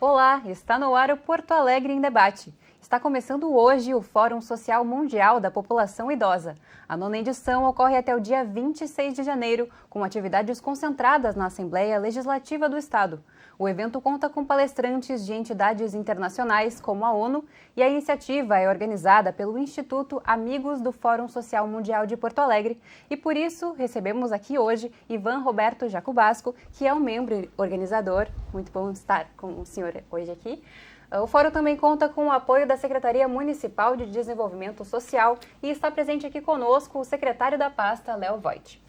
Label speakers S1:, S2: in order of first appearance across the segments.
S1: Olá, está no ar o Porto Alegre em Debate. Está começando hoje o Fórum Social Mundial da População Idosa. A 9ª edição ocorre até o dia 26 de janeiro, com atividades concentradas na Assembleia Legislativa do Estado. O evento conta com palestrantes de entidades internacionais como a ONU e a iniciativa é organizada pelo Instituto Amigos do Fórum Social Mundial de Porto Alegre e por isso recebemos aqui hoje Ivan Roberto Jacobasco, que é um membro organizador. Muito bom estar com o senhor hoje aqui. O fórum também conta com o apoio da Secretaria Municipal de Desenvolvimento Social e está presente aqui conosco o secretário da pasta, Léo Voigt.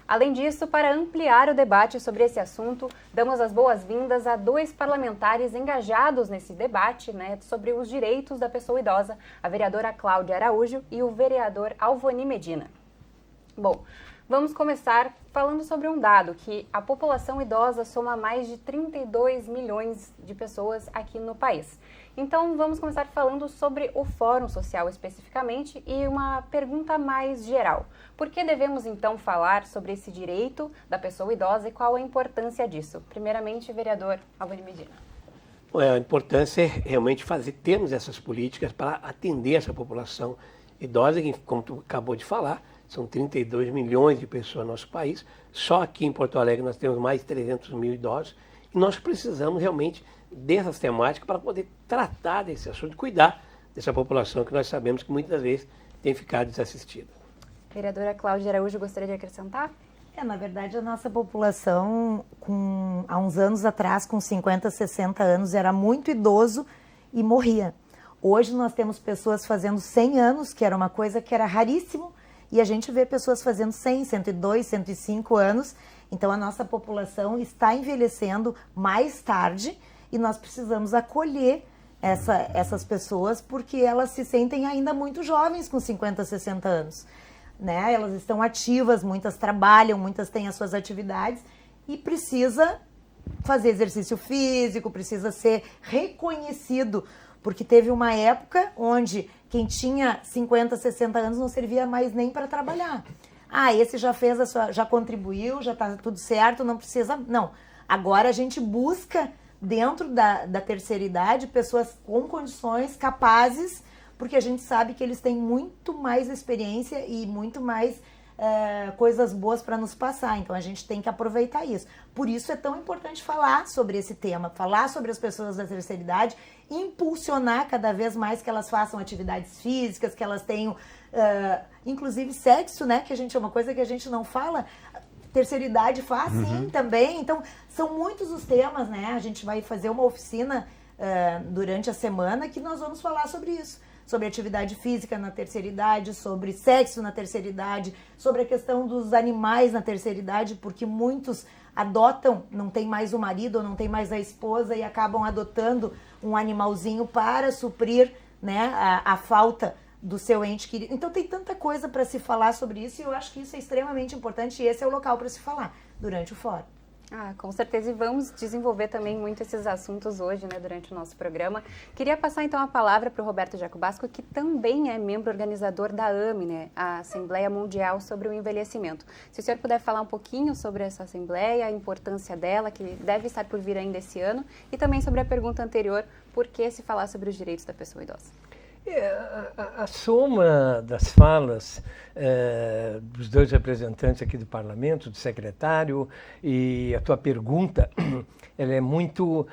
S1: Além disso, para ampliar o debate sobre esse assunto, damos as boas-vindas a 2 parlamentares engajados nesse debate, sobre os direitos da pessoa idosa, a vereadora Cláudia Araújo e o vereador Alvoni Medina. Bom, vamos começar falando sobre um dado, que a população idosa soma mais de 32 milhões de pessoas aqui no país. Então, vamos começar falando sobre o Fórum Social especificamente e uma pergunta mais geral. Por que devemos, então, falar sobre esse direito da pessoa idosa e qual a importância disso? Primeiramente, vereador Alvoni Medina.
S2: A importância é realmente termos essas políticas para atender essa população idosa, que, como tu acabou de falar, são 32 milhões de pessoas no nosso país. Só aqui em Porto Alegre nós temos mais de 300 mil idosos e nós precisamos realmente dessas temáticas para poder tratar desse assunto, cuidar dessa população que nós sabemos que muitas vezes tem ficado desassistida.
S1: Vereadora Cláudia Araújo, gostaria de acrescentar?
S3: Na verdade, a nossa população, há uns anos atrás, com 50, 60 anos, era muito idoso e morria. Hoje nós temos pessoas fazendo 100 anos, que era uma coisa que era raríssimo, e a gente vê pessoas fazendo 100, 102, 105 anos. Então, a nossa população está envelhecendo mais tarde e nós precisamos acolher essas pessoas porque elas se sentem ainda muito jovens com 50, 60 anos. Elas estão ativas, muitas trabalham, muitas têm as suas atividades e precisa fazer exercício físico, precisa ser reconhecido, porque teve uma época onde quem tinha 50, 60 anos não servia mais nem para trabalhar. Esse já fez já contribuiu, já está tudo certo, não precisa... Não, agora a gente busca dentro da terceira idade pessoas com condições, capazes, porque a gente sabe que eles têm muito mais experiência e muito mais coisas boas para nos passar. Então a gente tem que aproveitar isso. Por isso é tão importante falar sobre esse tema, falar sobre as pessoas da terceira idade, impulsionar cada vez mais que elas façam atividades físicas, que elas tenham, inclusive sexo, que a gente é uma coisa que a gente não fala. Terceira idade faz sim também. Então são muitos os temas, A gente vai fazer uma oficina durante a semana que nós vamos falar sobre isso. Sobre atividade física na terceira idade, sobre sexo na terceira idade, sobre a questão dos animais na terceira idade, porque muitos adotam, não tem mais o marido ou não tem mais a esposa e acabam adotando um animalzinho para suprir a falta do seu ente querido. Então tem tanta coisa para se falar sobre isso e eu acho que isso é extremamente importante e esse é o local para se falar durante o fórum.
S1: Com certeza, e vamos desenvolver também muito esses assuntos hoje, durante o nosso programa. Queria passar então a palavra para o Roberto Jacobasco, que também é membro organizador da AME, a Assembleia Mundial sobre o Envelhecimento. Se o senhor puder falar um pouquinho sobre essa Assembleia, a importância dela, que deve estar por vir ainda esse ano, e também sobre a pergunta anterior, por que se falar sobre os direitos da pessoa idosa?
S4: A soma das falas dos 2 representantes aqui do Parlamento, do secretário, e a tua pergunta, ela é muito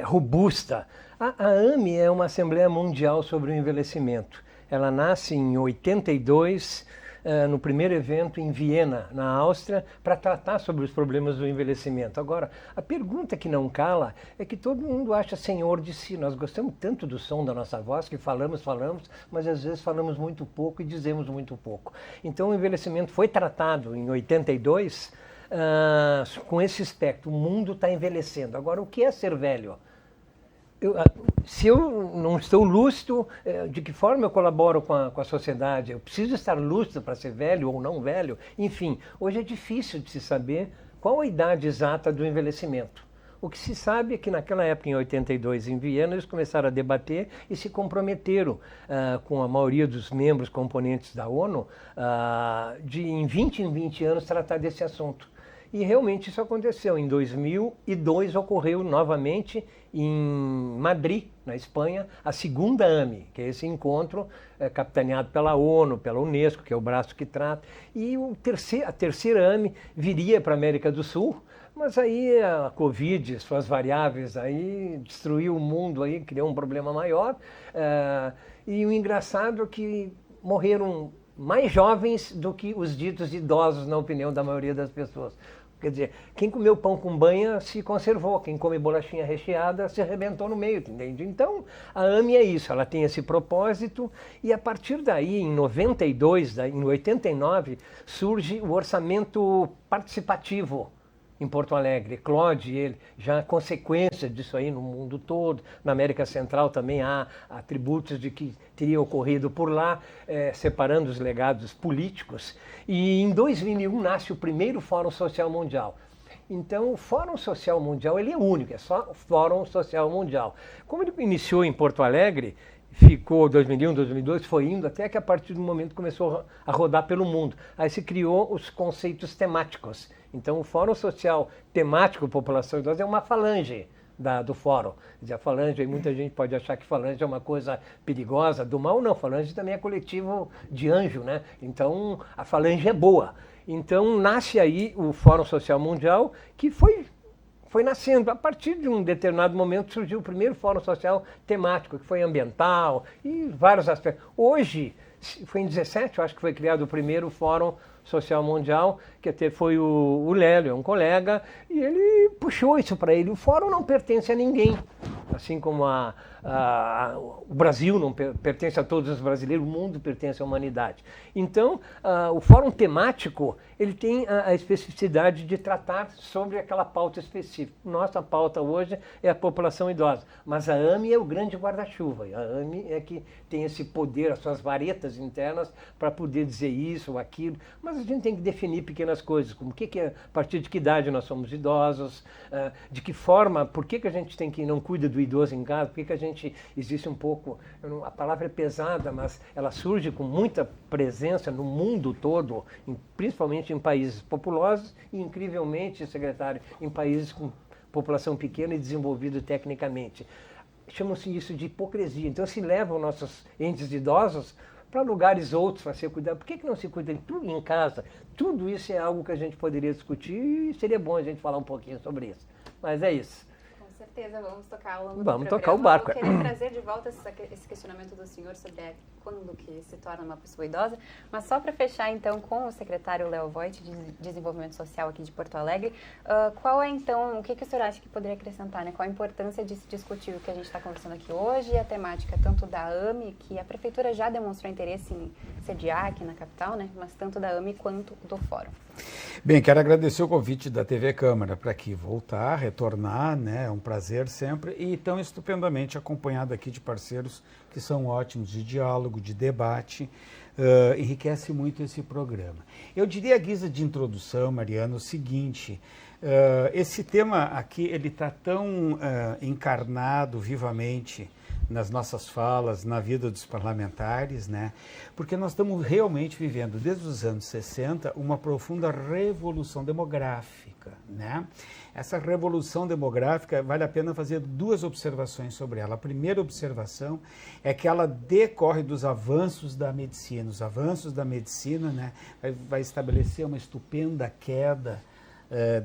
S4: robusta. A AME é uma Assembleia Mundial sobre o Envelhecimento. Ela nasce em 82, no primeiro evento em Viena, na Áustria, para tratar sobre os problemas do envelhecimento. Agora, a pergunta que não cala é que todo mundo acha senhor de si. Nós gostamos tanto do som da nossa voz que falamos, mas às vezes falamos muito pouco e dizemos muito pouco. Então, o envelhecimento foi tratado em 82 com esse aspecto. O mundo está envelhecendo. Agora, o que é ser velho? Se eu não estou lúcido, de que forma eu colaboro com a sociedade? Eu preciso estar lúcido para ser velho ou não velho? Enfim, hoje é difícil de se saber qual a idade exata do envelhecimento. O que se sabe é que naquela época, em 82, em Viena, eles começaram a debater e se comprometeram com a maioria dos membros componentes da ONU de em 20 anos tratar desse assunto. E realmente isso aconteceu. Em 2002 ocorreu novamente em Madrid, na Espanha, a segunda AME, que é esse encontro capitaneado pela ONU, pela Unesco, que é o braço que trata. E a terceira AME viria para a América do Sul, mas aí a Covid, suas variáveis aí, destruiu o mundo aí, criou um problema maior. E o engraçado é que morreram mais jovens do que os ditos idosos, na opinião da maioria das pessoas. Quer dizer, quem comeu pão com banha se conservou, quem come bolachinha recheada se arrebentou no meio, entende? Então, a AME é isso, ela tem esse propósito e a partir daí, em 92, em 89, surge o orçamento participativo em Porto Alegre. eclode ele, já consequência disso aí no mundo todo. Na América Central também há atributos de que teria ocorrido por lá, separando os legados políticos. E em 2001 nasce o primeiro Fórum Social Mundial. Então, o Fórum Social Mundial ele é único, é só o Fórum Social Mundial. Como ele iniciou em Porto Alegre, ficou 2001, 2002, foi indo até que a partir do momento começou a rodar pelo mundo. Aí se criou os conceitos temáticos. Então o Fórum Social Temático População Idosa é uma falange do fórum. Quer dizer, a falange, aí muita gente pode achar que falange é uma coisa perigosa, do mal não, falange também é coletivo de anjo, né? Então a falange é boa. Então nasce aí o Fórum Social Mundial, que foi nascendo. A partir de um determinado momento surgiu o primeiro Fórum Social Temático, que foi ambiental e vários aspectos. Hoje, foi em 17, eu acho que foi criado o primeiro Fórum Social Mundial, que até foi o Lélio, é um colega, e ele puxou isso para ele. O fórum não pertence a ninguém, assim como o Brasil não pertence a todos os brasileiros, o mundo pertence à humanidade. Então, o fórum temático, ele tem a especificidade de tratar sobre aquela pauta específica. Nossa pauta hoje é a população idosa, mas a AME é o grande guarda-chuva, a AME é que tem esse poder, as suas varetas internas, para poder dizer isso ou aquilo, mas a gente tem que definir pequenas coisas, como a partir de que idade nós somos idosos, de que forma, por que a gente tem que não cuida do idoso em casa, por que a gente existe um pouco, a palavra é pesada, mas ela surge com muita presença no mundo todo, principalmente em países populosos e, incrivelmente, secretário, em países com população pequena e desenvolvido tecnicamente. Chamam-se isso de hipocrisia. Então se levam nossos entes idosos para lugares outros para ser cuidado. Por que não se cuida de tudo em casa? Tudo isso é algo que a gente poderia discutir e seria bom a gente falar um pouquinho sobre isso. Mas é isso.
S1: Com certeza, vamos tocar ao longo do
S4: Vamos
S1: programa.
S4: tocar o barco.
S1: Eu queria trazer de volta esse questionamento do senhor sobre quando que se torna uma pessoa idosa, mas só para fechar então com o secretário Léo Voigt, de Desenvolvimento Social aqui de Porto Alegre, qual é então, o que o senhor acha que poderia acrescentar, né? Qual a importância de se discutir o que a gente está conversando aqui hoje e a temática tanto da AME, que a Prefeitura já demonstrou interesse em sediar aqui na capital, né? Mas tanto da AME quanto do Fórum.
S5: Bem, quero agradecer o convite da TV Câmara para aqui voltar, retornar, né? É um prazer sempre e tão estupendamente acompanhado aqui de parceiros que são ótimos de diálogo, de debate, enriquece muito esse programa. Eu diria à guisa de introdução, Mariana, o seguinte, esse tema aqui, ele está tão encarnado vivamente nas nossas falas, na vida dos parlamentares, né? Porque nós estamos realmente vivendo, desde os anos 60, uma profunda revolução demográfica, né? Essa revolução demográfica, vale a pena fazer duas observações sobre ela. A primeira observação é que ela decorre dos avanços da medicina. Os avanços da medicina, né, vai estabelecer uma estupenda queda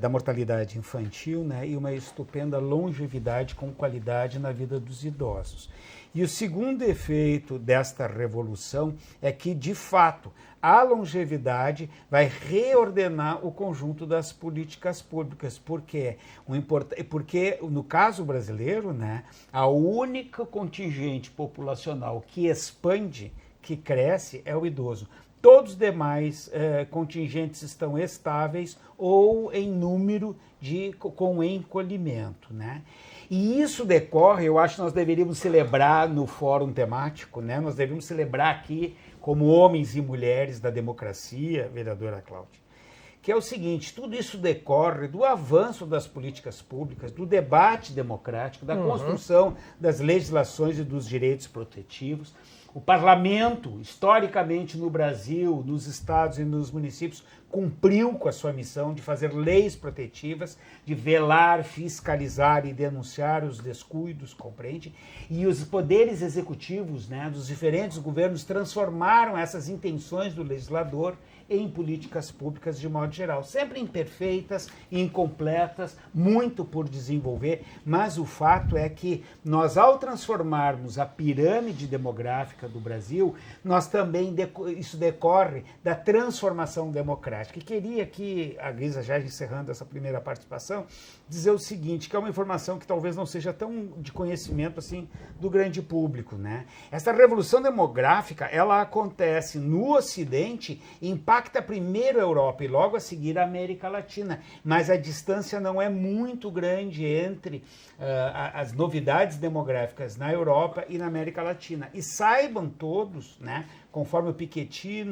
S5: da mortalidade infantil, né, e uma estupenda longevidade com qualidade na vida dos idosos. E o segundo efeito desta revolução é que, de fato, a longevidade vai reordenar o conjunto das políticas públicas. Por quê? Porque, no caso brasileiro, né, a única contingente populacional que expande, que cresce, é o idoso. Todos os demais contingentes estão estáveis ou em número com encolhimento, né? E isso decorre, eu acho que nós deveríamos celebrar no fórum temático, né? Nós deveríamos celebrar aqui como homens e mulheres da democracia, vereadora Cláudia, que é o seguinte: tudo isso decorre do avanço das políticas públicas, do debate democrático, da construção das legislações e dos direitos protetivos. O parlamento, historicamente no Brasil, nos estados e nos municípios, cumpriu com a sua missão de fazer leis protetivas, de velar, fiscalizar e denunciar os descuidos, compreende? E os poderes executivos, né, dos diferentes governos transformaram essas intenções do legislador em políticas públicas de modo geral, sempre imperfeitas, incompletas, muito por desenvolver, mas o fato é que nós, ao transformarmos a pirâmide demográfica do Brasil, nós também, isso decorre da transformação democrática. E queria aqui, a Grisa, já encerrando essa primeira participação, dizer o seguinte, que é uma informação que talvez não seja tão de conhecimento assim do grande público, né? Essa revolução demográfica, ela acontece no Ocidente, impacta primeiro a Europa e logo a seguir a América Latina, mas a distância não é muito grande entre as novidades demográficas na Europa e na América Latina. E saibam todos, né, conforme o Piketty,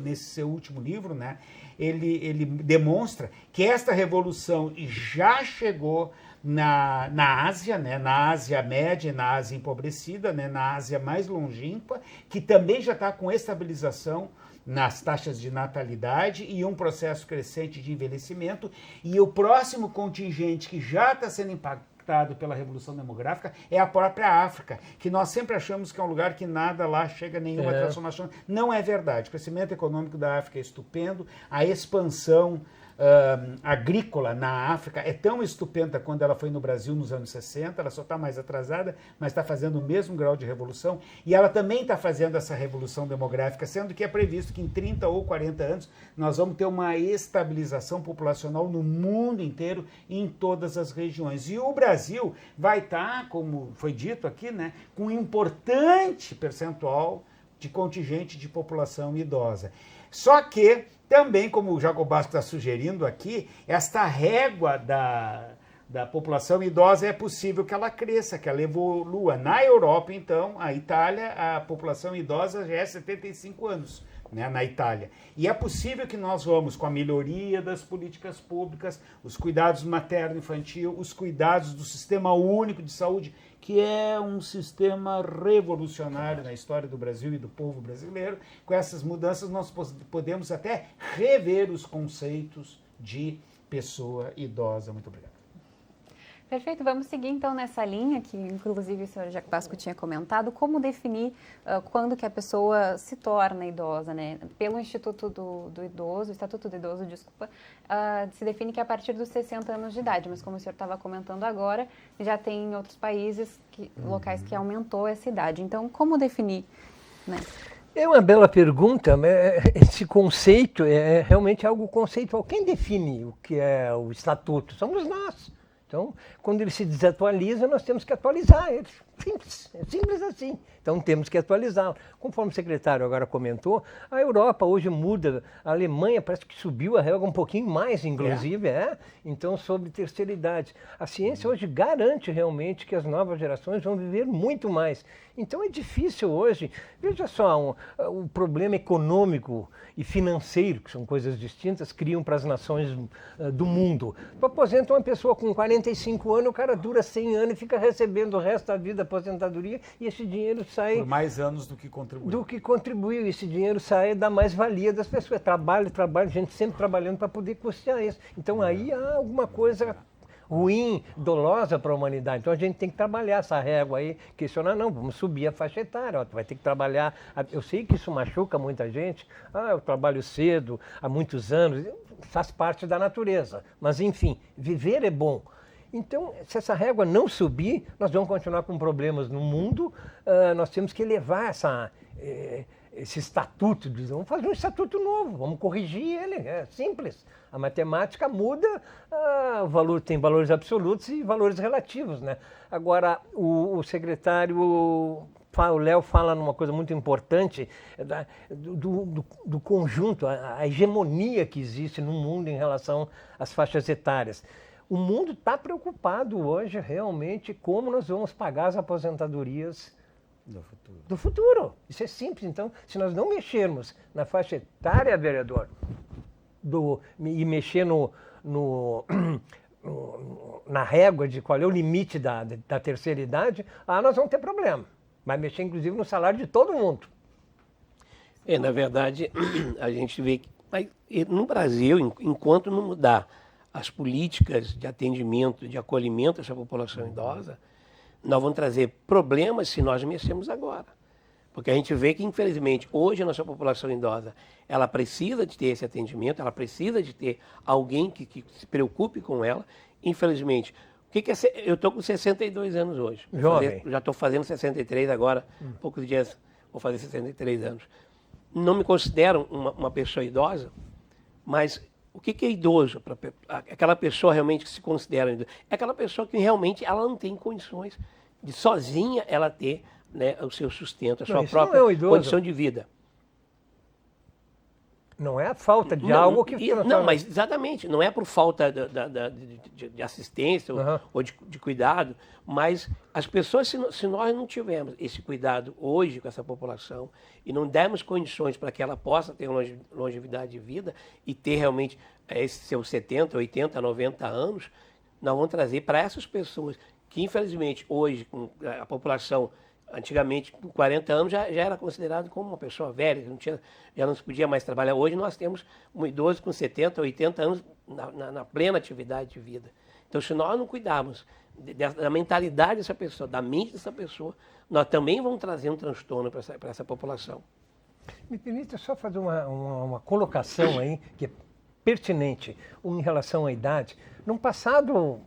S5: nesse seu último livro, né, ele demonstra que esta revolução já chegou na Ásia, né, na Ásia média e na Ásia empobrecida, né, na Ásia mais longínqua, que também já está com estabilização nas taxas de natalidade e um processo crescente de envelhecimento. E o próximo contingente que já está sendo impactado pela revolução demográfica é a própria África, que nós sempre achamos que é um lugar que nada lá chega a nenhuma transformação. Não é verdade. O crescimento econômico da África é estupendo, a expansão agrícola na África é tão estupenda quanto ela foi no Brasil nos anos 60, ela só está mais atrasada, mas está fazendo o mesmo grau de revolução, e ela também está fazendo essa revolução demográfica, sendo que é previsto que em 30 ou 40 anos nós vamos ter uma estabilização populacional no mundo inteiro, em todas as regiões. E o Brasil vai estar, como foi dito aqui, né, com um importante percentual de contingente de população idosa. Só que também, como o Jacobasco está sugerindo aqui, esta régua da população idosa é possível que ela cresça, que ela evolua. Na Europa, então, a Itália, a população idosa já é 75 anos, né, na Itália. E é possível que nós vamos, com a melhoria das políticas públicas, os cuidados materno-infantil, os cuidados do Sistema Único de Saúde, que é um sistema revolucionário na história do Brasil e do povo brasileiro. Com essas mudanças, nós podemos até rever os conceitos de pessoa idosa. Muito obrigado.
S1: Perfeito, vamos seguir então nessa linha que inclusive o senhor Jacobasco tinha comentado, como definir quando que a pessoa se torna idosa, né? Pelo Instituto do Idoso, Estatuto do Idoso, desculpa, se define que é a partir dos 60 anos de idade, mas como o senhor estava comentando agora, já tem em outros países, locais que aumentou essa idade. Então, como definir, né?
S4: É uma bela pergunta, mas esse conceito é realmente algo conceitual. Quem define o que é o estatuto? Somos nós. Então, quando ele se desatualiza, nós temos que atualizar ele. Simples, é simples assim. Então, temos que atualizá-lo. Conforme o secretário agora comentou, a Europa hoje muda. A Alemanha parece que subiu a régua um pouquinho mais, inclusive, Então, sobre terceira idade. A ciência hoje garante realmente que as novas gerações vão viver muito mais. Então, é difícil hoje. Veja só, um problema econômico e financeiro, que são coisas distintas, criam para as nações do mundo. Tu aposenta uma pessoa com 45 anos, o cara dura 100 anos e fica recebendo o resto da vida aposentadoria, e esse dinheiro sai...
S5: Por mais anos do que contribuiu.
S4: Do que contribuiu. Esse dinheiro sai da mais-valia das pessoas. Trabalho, gente sempre trabalhando para poder custear isso. Então aí há alguma coisa ruim, dolosa para a humanidade. Então a gente tem que trabalhar essa régua aí, questionar, não, vamos subir a faixa etária, tu vai ter que trabalhar. Eu sei que isso machuca muita gente, eu trabalho cedo, há muitos anos, faz parte da natureza. Mas enfim, viver é bom. Então, se essa régua não subir, nós vamos continuar com problemas no mundo, nós temos que elevar esse estatuto, vamos fazer um estatuto novo, vamos corrigir ele, é simples. A matemática muda, o valor tem valores absolutos e valores relativos, né? Agora, o secretário, o Léo fala numa coisa muito importante, do conjunto, a hegemonia que existe no mundo em relação às faixas etárias. O mundo está preocupado hoje realmente como nós vamos pagar as aposentadorias do futuro. Isso é simples. Então, se nós não mexermos na faixa etária, vereador, e mexer na régua de qual é o limite da terceira idade, nós vamos ter problema. Vai mexer, inclusive, no salário de todo mundo.
S2: Na verdade, a gente vê que no Brasil, enquanto não mudar as políticas de atendimento, de acolhimento dessa população idosa, nós vamos trazer problemas se nós mexermos agora. Porque a gente vê que, infelizmente, hoje a nossa população idosa, ela precisa de ter esse atendimento, ela precisa de ter alguém que se preocupe com ela. Infelizmente, eu estou com 62 anos hoje.
S4: Jovem.
S2: Já estou fazendo 63 agora, poucos dias vou fazer 63 anos. Não me considero uma pessoa idosa, mas o que é idoso? Aquela pessoa realmente que se considera idosa. É aquela pessoa que realmente ela não tem condições de sozinha ela ter, né, o seu sustento, a sua própria condição de vida.
S4: Não é a falta de algo que...
S2: Não, mas exatamente, não é por falta de assistência ou de cuidado, mas as pessoas, se nós não tivermos esse cuidado hoje com essa população e não dermos condições para que ela possa ter longevidade de vida e ter realmente esses seus 70, 80, 90 anos, nós vamos trazer para essas pessoas que, infelizmente, hoje, com a população... Antigamente, com 40 anos, já era considerado como uma pessoa velha, já não se podia mais trabalhar. Hoje nós temos um idoso com 70, 80 anos na plena atividade de vida. Então, se nós não cuidarmos da mentalidade dessa pessoa, da mente dessa pessoa, nós também vamos trazer um transtorno para essa população.
S4: Me permita só fazer uma colocação aí, que é pertinente, em relação à idade. Num passado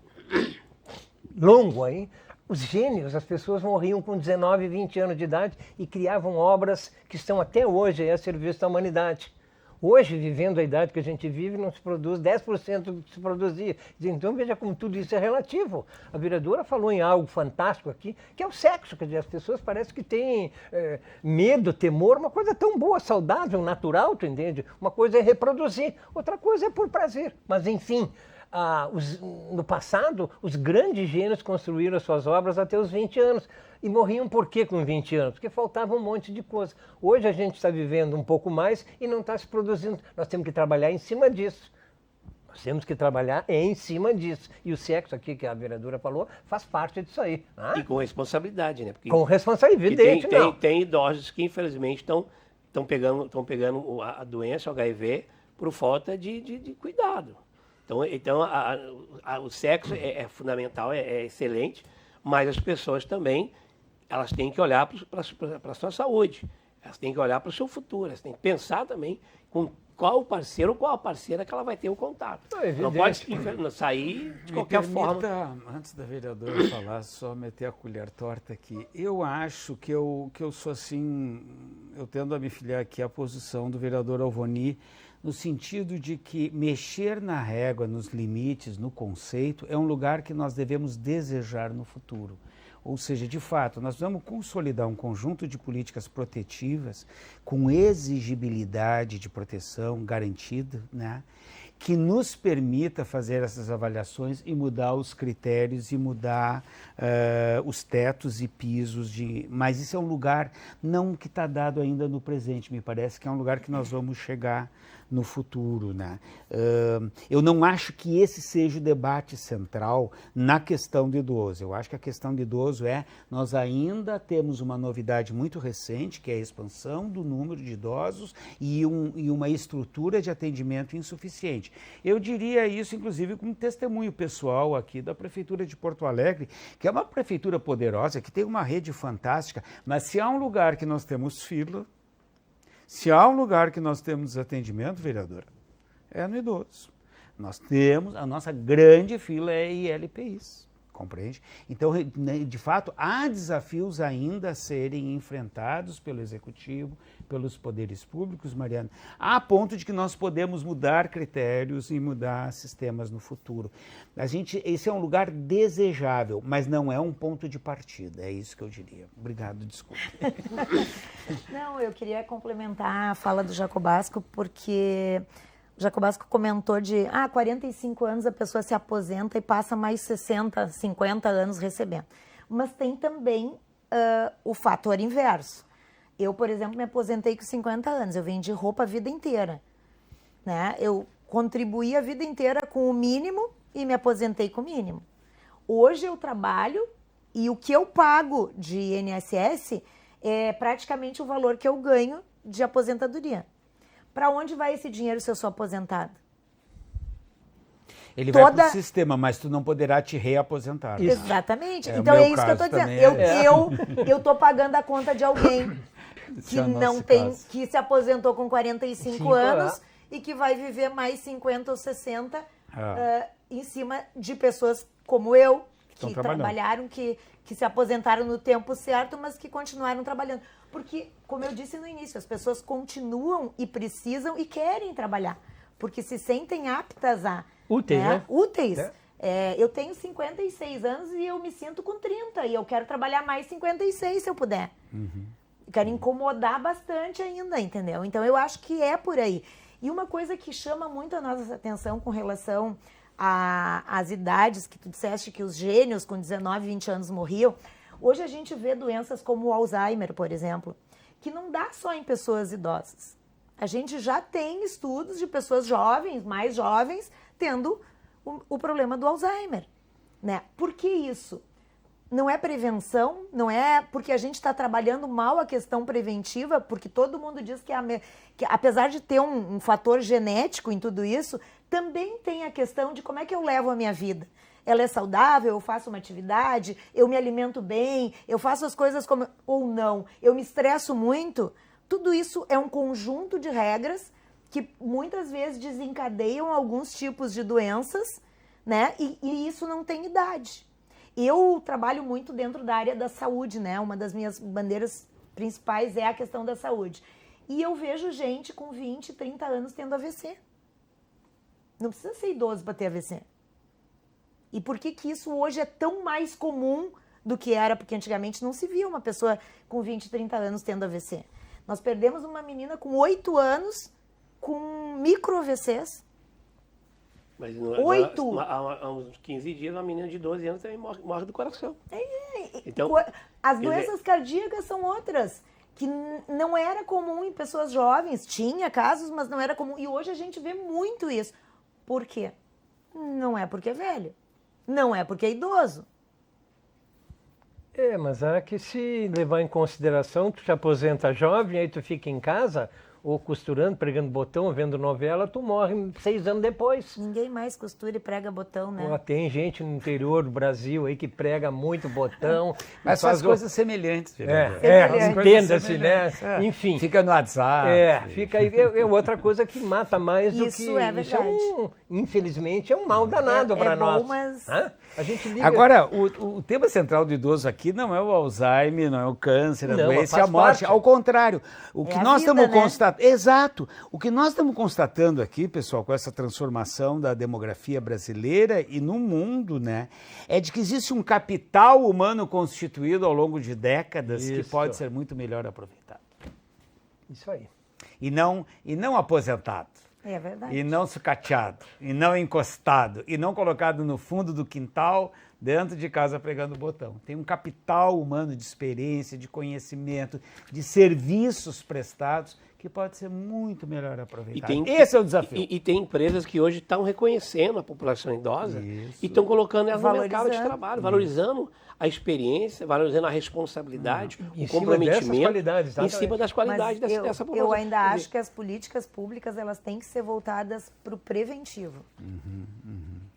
S4: longo aí, os gênios, as pessoas morriam com 19, 20 anos de idade e criavam obras que estão até hoje aí a serviço da humanidade. Hoje, vivendo a idade que a gente vive, não se produz 10% do que se produzia. Então, veja como tudo isso é relativo. A vereadora falou em algo fantástico aqui, que é o sexo. Quer dizer, as pessoas parecem que têm medo, temor, uma coisa tão boa, saudável, natural, tu entende? Uma coisa é reproduzir, outra coisa é por prazer. Mas, enfim... no passado, os grandes gênios construíram as suas obras até os 20 anos. E morriam por quê com 20 anos? Porque faltava um monte de coisa. Hoje a gente está vivendo um pouco mais e não está se produzindo. Nós temos que trabalhar em cima disso. Nós temos que trabalhar em cima disso. E o sexo aqui, que a vereadora falou, faz parte disso aí.
S2: E com responsabilidade, né? Porque,
S4: com responsabilidade,
S2: tem idosos que, infelizmente, estão pegando a doença, o HIV, por falta de cuidado. Então o sexo é fundamental, é excelente, mas as pessoas também, elas têm que olhar para a sua saúde, elas têm que olhar para o seu futuro, elas têm que pensar também com qual o parceiro ou qual a parceira que ela vai ter o contato. Não pode sair de qualquer forma.
S5: Antes da vereadora falar, só meter a colher torta aqui. Eu acho que eu sou assim, eu tendo a me filiar aqui à posição do vereador Alvoni, no sentido de que mexer na régua, nos limites, no conceito, é um lugar que nós devemos desejar no futuro. Ou seja, de fato, nós vamos consolidar um conjunto de políticas protetivas com exigibilidade de proteção garantida, né? Que nos permita fazer essas avaliações e mudar os critérios e mudar os tetos e pisos. Mas isso é um lugar não que está dado ainda no presente, me parece que é um lugar que nós vamos chegar no futuro, né? Eu não acho que esse seja o debate central na questão do idoso. Eu acho que a questão do idoso nós ainda temos uma novidade muito recente, que é a expansão do número de idosos e uma estrutura de atendimento insuficiente. Eu diria isso, inclusive, como testemunho pessoal aqui da Prefeitura de Porto Alegre, que é uma prefeitura poderosa, que tem uma rede fantástica, mas se há um lugar que nós temos fila, se há um lugar que nós temos atendimento, vereadora, é no idoso. Nós temos, a nossa grande fila é ILPIs, compreende? Então, de fato, há desafios ainda a serem enfrentados pelo Executivo, pelos poderes públicos, Mariana, a ponto de que nós podemos mudar critérios e mudar sistemas no futuro. Esse é um lugar desejável, mas não é um ponto de partida, é isso que eu diria. Obrigado, desculpe.
S3: Não, eu queria complementar a fala do Jacobasco, porque o Jacobasco comentou de 45 anos a pessoa se aposenta e passa mais 60, 50 anos recebendo. Mas tem também o fator inverso. Eu, por exemplo, me aposentei com 50 anos, eu vendi roupa a vida inteira. Né? Eu contribuí a vida inteira com o mínimo e me aposentei com o mínimo. Hoje eu trabalho e o que eu pago de INSS é praticamente o valor que eu ganho de aposentadoria. Para onde vai esse dinheiro se eu sou aposentada?
S5: Ele vai para o sistema, mas tu não poderá te reaposentar.
S3: Isso. Exatamente. Então é isso que eu estou dizendo. Eu estou pagando a conta de alguém que não tem, que se aposentou com 45 anos e que vai viver mais 50 ou 60 em cima de pessoas como eu, que trabalharam, que se aposentaram no tempo certo, mas que continuaram trabalhando. Porque, como eu disse no início, as pessoas continuam e precisam e querem trabalhar, porque se sentem aptas a...
S4: Úteis, né?
S3: Úteis. Eu tenho 56 anos e eu me sinto com 30 e eu quero trabalhar mais 56 se eu puder. Quero incomodar bastante ainda, entendeu? Então eu acho que é por aí. E uma coisa que chama muito a nossa atenção com relação às idades, que tu disseste que os gênios com 19, 20 anos morriam, hoje a gente vê doenças como o Alzheimer, por exemplo, que não dá só em pessoas idosas. A gente já tem estudos de pessoas jovens, mais jovens, tendo o problema do Alzheimer, né? Por que isso? Não é prevenção, não é porque a gente está trabalhando mal a questão preventiva, porque todo mundo diz que apesar de ter um fator genético em tudo isso, também tem a questão de como é que eu levo a minha vida. Ela é saudável, eu faço uma atividade, eu me alimento bem, eu faço as coisas como... ou não, eu me estresso muito. Tudo isso é um conjunto de regras que muitas vezes desencadeiam alguns tipos de doenças, né? E isso não tem idade. Eu trabalho muito dentro da área da saúde, né? Uma das minhas bandeiras principais é a questão da saúde. E eu vejo gente com 20, 30 anos tendo AVC. Não precisa ser idoso para ter AVC. E por que isso hoje é tão mais comum do que era? Porque antigamente não se via uma pessoa com 20, 30 anos tendo AVC. Nós perdemos uma menina com 8 anos com micro AVCs.
S2: Mas
S3: 8?
S2: Há uns 15 dias, uma menina de 12 anos também morre do coração. Então,
S3: as doenças cardíacas são outras, que não era comum em pessoas jovens. Tinha casos, mas não era comum. E hoje a gente vê muito isso. Por quê? Não é porque é velho. Não é porque é idoso.
S4: Mas há que se levar em consideração, tu te aposenta jovem, aí tu fica em casa, ou costurando, pregando botão, vendo novela, tu morre 6 anos depois.
S3: Ninguém mais costura e prega botão, né?
S4: Pô, tem gente no interior do Brasil aí que prega muito botão.
S5: Mas faz coisas semelhantes.
S4: Entenda-se, né? Enfim.
S5: Fica no WhatsApp.
S4: Fica aí. Outra coisa que mata mais do que...
S3: Isso é verdade.
S4: Infelizmente, é um mal danado para nós.
S3: Bom, mas...
S4: A gente liga...
S5: Agora, o tema central do idoso aqui não é o Alzheimer, não é o câncer, a doença, a morte.
S4: Parte.
S5: Ao contrário, o que nós estamos constatando... Exato. O que nós estamos constatando aqui, pessoal, com essa transformação da demografia brasileira e no mundo, né, é de que existe um capital humano constituído ao longo de décadas que pode ser muito melhor aproveitado.
S4: Isso aí.
S5: E não aposentado.
S3: É verdade.
S5: E não sucateado, e não encostado, e não colocado no fundo do quintal, dentro de casa pregando botão. Tem um capital humano de experiência, de conhecimento, de serviços prestados que pode ser muito melhor aproveitado. Esse é o desafio.
S2: E tem empresas que hoje estão reconhecendo a população idosa e estão colocando ela no mercado de trabalho, valorizando a experiência, valorizando a responsabilidade, o comprometimento, em cima das qualidades dessa população.
S3: Eu ainda acho que as políticas públicas elas têm que ser voltadas para o preventivo.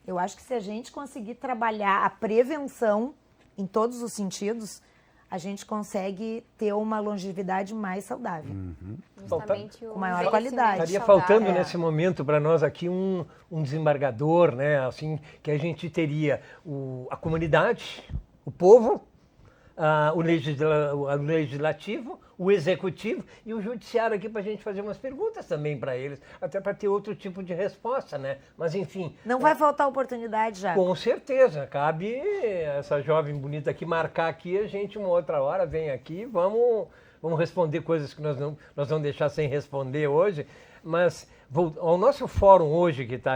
S3: Eu acho que se a gente conseguir trabalhar a prevenção em todos os sentidos, a gente consegue ter uma longevidade mais saudável.
S1: Justamente
S3: com maior qualidade.
S4: Estaria faltando nesse momento para nós aqui um desembargador, né? Assim, que a gente teria a comunidade, o povo, o legislativo, o executivo e o judiciário aqui para a gente fazer umas perguntas também para eles, até para ter outro tipo de resposta, né? Mas enfim...
S3: Não vai faltar oportunidade já.
S4: Com certeza. Cabe essa jovem bonita aqui marcar aqui, a gente uma outra hora vem aqui, vamos responder coisas que nós vamos deixar sem responder hoje, mas ao nosso fórum hoje, que está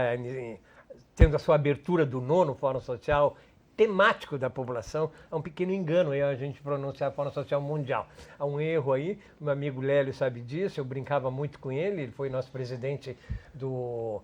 S4: tendo a sua abertura do 9º Fórum Social temático da população, é um pequeno engano aí a gente pronunciar Fórum Social Mundial. Há um erro aí, meu amigo Lélio sabe disso, eu brincava muito com ele, ele foi nosso presidente do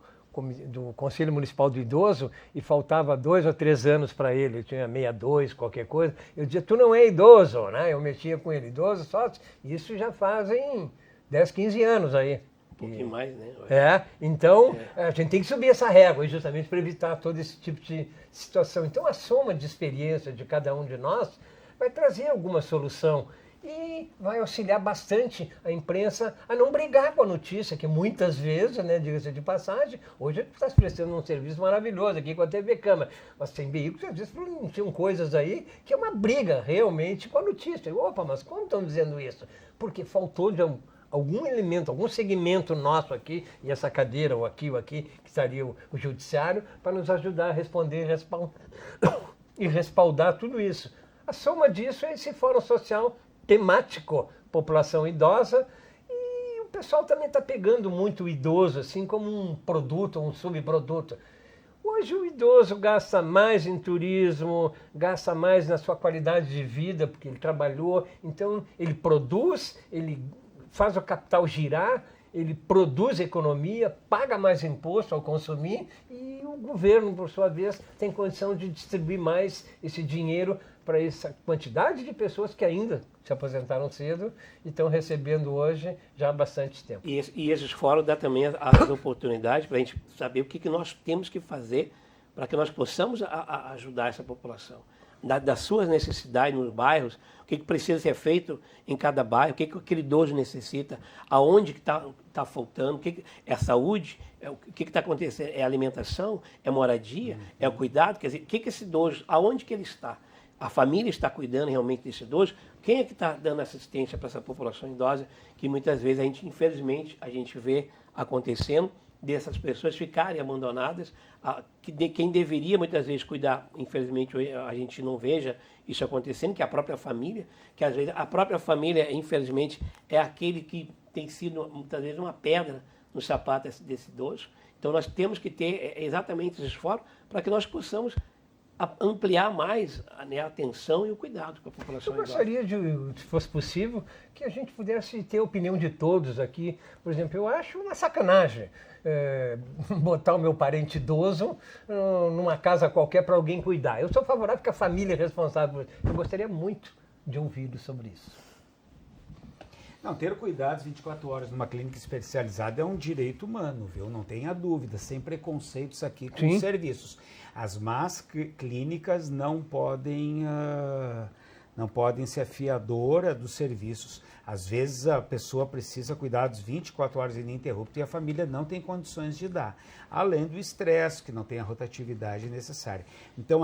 S4: do Conselho Municipal do Idoso e faltava 2 ou 3 anos para ele, eu tinha 62, qualquer coisa, eu dizia, tu não é idoso, né? Eu mexia com ele, idoso, sócio, isso já fazem 10, 15 anos aí.
S2: Um pouquinho mais, né?
S4: Então a gente tem que subir essa régua justamente para evitar todo esse tipo de situação. Então a soma de experiência de cada um de nós vai trazer alguma solução e vai auxiliar bastante a imprensa a não brigar com a notícia, que muitas vezes, né, diga-se de passagem, hoje está prestando um serviço maravilhoso aqui com a TV Câmara, mas tem veículos que às vezes pronunciam coisas aí que é uma briga realmente com a notícia. Opa, mas como estão dizendo isso? Porque faltou de algum elemento, algum segmento nosso aqui, e essa cadeira, ou aqui, que estaria o judiciário, para nos ajudar a responder e respaldar tudo isso. A soma disso é esse fórum social temático, população idosa, e o pessoal também está pegando muito o idoso, assim como um produto, um subproduto. Hoje o idoso gasta mais em turismo, gasta mais na sua qualidade de vida, porque ele trabalhou, então ele produz, ele faz o capital girar, ele produz economia, paga mais imposto ao consumir e o governo, por sua vez, tem condição de distribuir mais esse dinheiro para essa quantidade de pessoas que ainda se aposentaram cedo e estão recebendo hoje já há bastante tempo.
S2: E esses fóruns dão também as oportunidades para a gente saber o que nós temos que fazer para que nós possamos ajudar essa população. Das suas necessidades nos bairros, o que precisa ser feito em cada bairro, o que aquele idoso necessita, aonde que está faltando, é saúde, o que está acontecendo, é alimentação, é moradia, é o cuidado, quer dizer, o que esse idoso, aonde que ele está? A família está cuidando realmente desse idoso? Quem é que está dando assistência para essa população idosa que muitas vezes infelizmente, a gente vê acontecendo, dessas pessoas ficarem abandonadas, quem deveria muitas vezes cuidar, infelizmente a gente não veja isso acontecendo, que é a própria família, que às vezes a própria família, infelizmente, é aquele que tem sido muitas vezes uma pedra no sapato desse idoso. Então nós temos que ter exatamente esses fóruns para que nós possamos ampliar mais a atenção e o cuidado com a população idosa.
S4: Eu gostaria, se fosse possível, que a gente pudesse ter a opinião de todos aqui. Por exemplo, eu acho uma sacanagem botar o meu parente idoso numa casa qualquer para alguém cuidar. Eu sou favorável que a família é responsável. Eu gostaria muito de ouvi-lo sobre isso.
S5: Não, ter cuidados 24 horas numa clínica especializada é um direito humano, viu? Não tenha dúvida, sem preconceitos aqui com os serviços. As más clínicas não podem ser afiadora dos serviços. Às vezes a pessoa precisa cuidados 24 horas ininterruptos e a família não tem condições de dar. Além do estresse, que não tem a rotatividade necessária. Então,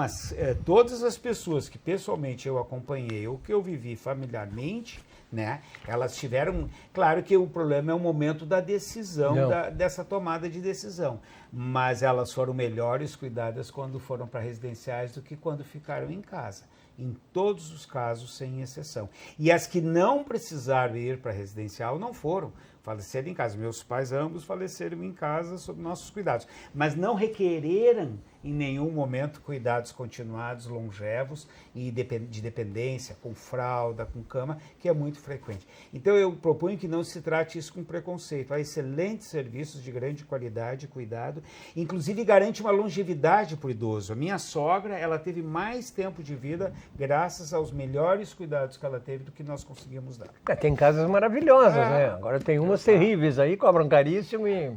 S5: todas as pessoas que pessoalmente eu acompanhei ou que eu vivi familiarmente, né, elas tiveram... Claro que o problema é o momento da decisão, dessa tomada de decisão. Mas elas foram melhores cuidadas quando foram para residenciais do que quando ficaram em casa. Em todos os casos, sem exceção. E as que não precisaram ir para residencial não foram, faleceram em casa. Meus pais ambos faleceram em casa sob nossos cuidados, mas não requereram em nenhum momento cuidados continuados, longevos e de dependência, com fralda, com cama, que é muito frequente. Então eu proponho que não se trate isso com preconceito. Há excelentes serviços de grande qualidade e cuidado, inclusive garante uma longevidade para o idoso. A minha sogra, ela teve mais tempo de vida graças aos melhores cuidados que ela teve do que nós conseguimos dar.
S4: Tem casas maravilhosas, né? Agora tem umas terríveis aí, cobram caríssimo e...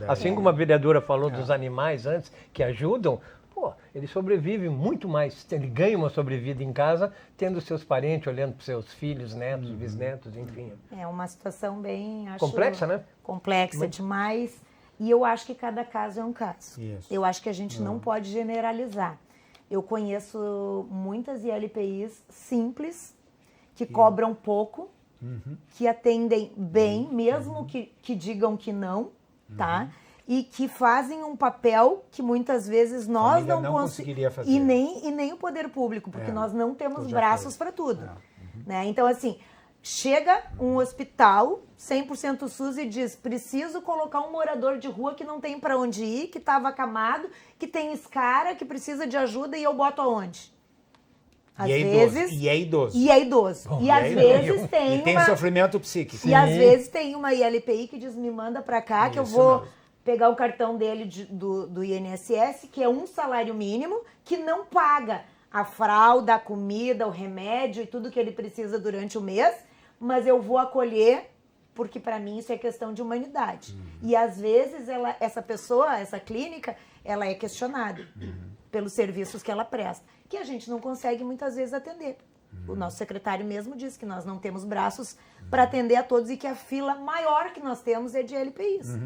S4: Assim como a vereadora falou dos animais antes, que ajudam, ele sobrevive muito mais, ele ganha uma sobrevida em casa, tendo seus parentes, olhando para seus filhos, netos, bisnetos, enfim.
S3: É uma situação bem...
S4: complexa, né?
S3: Complexa demais, e eu acho que cada caso é um caso.
S5: Isso.
S3: Eu acho que a gente não pode generalizar. Eu conheço muitas ILPIs simples, que cobram pouco, que atendem bem, mesmo que digam que não, tá? E que fazem um papel que muitas vezes nós não
S5: conseguiria fazer.
S3: E nem o poder público, porque nós não temos braços para tudo. Né? Então, assim, chega um hospital 100% SUS e diz, preciso colocar um morador de rua que não tem para onde ir, que está acamado, que tem escara, que precisa de ajuda, e eu boto aonde? Às vezes...
S5: E é idoso.
S3: Bom, e às vezes tem
S5: sofrimento psíquico.
S3: E às vezes tem uma ILPI que diz, me manda pra cá que eu vou pegar o cartão dele do INSS, que é um salário mínimo, que não paga a fralda, a comida, o remédio e tudo que ele precisa durante o mês, mas eu vou acolher, porque para mim isso é questão de humanidade. E às vezes essa pessoa, essa clínica, ela é questionada pelos serviços que ela presta, que a gente não consegue muitas vezes atender. O nosso secretário mesmo disse que nós não temos braços para atender a todos e que a fila maior que nós temos é de LPIs.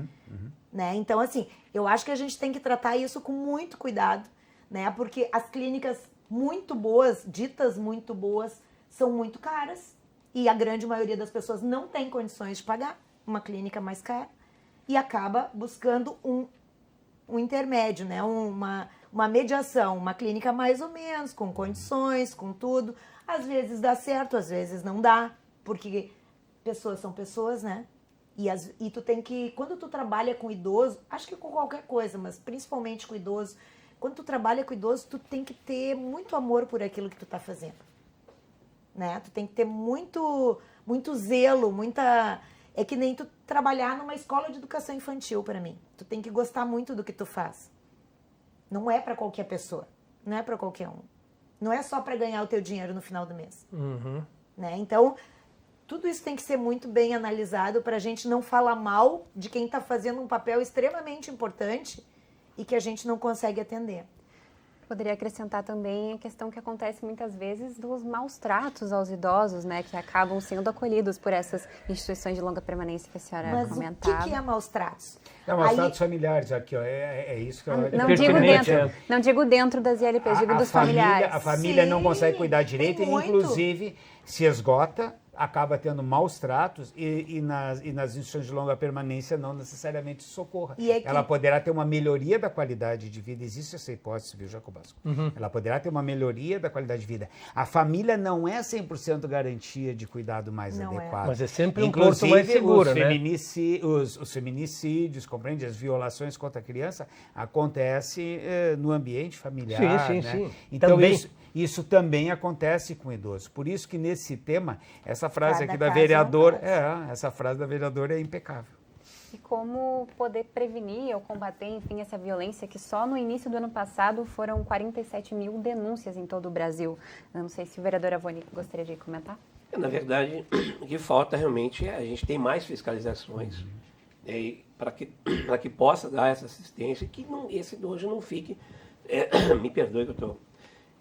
S3: Né? Então, assim, eu acho que a gente tem que tratar isso com muito cuidado, né? Porque as clínicas muito boas, ditas muito boas, são muito caras e a grande maioria das pessoas não tem condições de pagar uma clínica mais cara e acaba buscando um intermédio, né? Uma mediação, uma clínica mais ou menos, com condições, com tudo. Às vezes dá certo, às vezes não dá, porque pessoas são pessoas, né? E tu tem que, quando tu trabalha com idoso, acho que com qualquer coisa, mas principalmente com idoso, quando tu trabalha com idoso, tu tem que ter muito amor por aquilo que tu tá fazendo, né? Tu tem que ter muito zelo, é que nem tu trabalhar numa escola de educação infantil, para mim. Tu tem que gostar muito do que tu faz. Não é para qualquer pessoa, não é para qualquer um. Não é só para ganhar o teu dinheiro no final do mês. Né? Então, tudo isso tem que ser muito bem analisado para a gente não falar mal de quem está fazendo um papel extremamente importante e que a gente não consegue atender.
S1: Poderia acrescentar também a questão que acontece muitas vezes dos maus tratos aos idosos, né, que acabam sendo acolhidos por essas instituições de longa permanência que a senhora comentava.
S3: Mas o que é maus tratos?
S5: Maus tratos familiares, aqui, ó, é isso que eu...
S1: Não digo dentro das ILPs, digo dos familiares.
S5: A família não consegue cuidar direito e, inclusive, se esgota, acaba tendo maus tratos e nas instituições de longa permanência não necessariamente socorra. Ela poderá ter uma melhoria da qualidade de vida, existe essa hipótese, viu, Jacobasco? Ela poderá ter uma melhoria da qualidade de vida. A família não é 100% garantia de cuidado mais adequado.
S4: Mas é sempre um porto mais seguro, né?
S5: Os feminicídios, compreende? As violações contra a criança acontecem no ambiente familiar. Sim. Então, também. Isso também acontece com o idoso. Por isso que nesse tema, essa frase aqui da vereadora, essa frase da vereadora é impecável.
S1: E como poder prevenir ou combater, enfim, essa violência que só no início do ano passado foram 47 mil denúncias em todo o Brasil. Eu não sei se o vereador Avoni gostaria de comentar.
S2: Na verdade, o que falta realmente é a gente ter mais fiscalizações para que possa dar essa assistência e que esse idoso não fique, me perdoe que eu estou...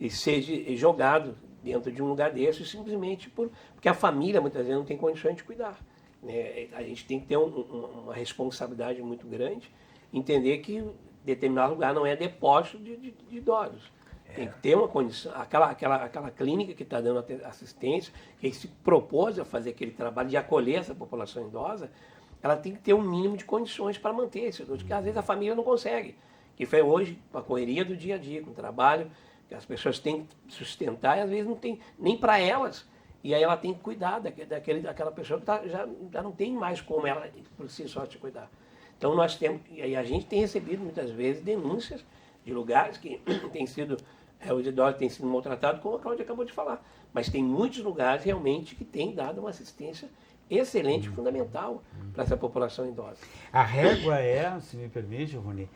S2: e seja jogado dentro de um lugar desse simplesmente porque a família muitas vezes não tem condições de cuidar. Né? A gente tem que ter uma responsabilidade muito grande, entender que determinado lugar não é depósito de idosos. Tem que ter uma condição, aquela clínica que está dando assistência, que se propôs a fazer aquele trabalho de acolher essa população idosa, ela tem que ter um mínimo de condições para manter esse idoso, que às vezes a família não consegue. Que foi hoje a correria do dia a dia, com o trabalho, que as pessoas têm que sustentar e às vezes não tem nem para elas. E aí ela tem que cuidar daquela pessoa que já não tem mais como ela por si só se cuidar. Então nós temos, e a gente tem recebido muitas vezes denúncias de lugares que têm sido, os idosos têm sido maltratados, como a Cláudia acabou de falar. Mas tem muitos lugares realmente que têm dado uma assistência excelente, fundamental para essa população idosa.
S5: A régua se me permite, Rony,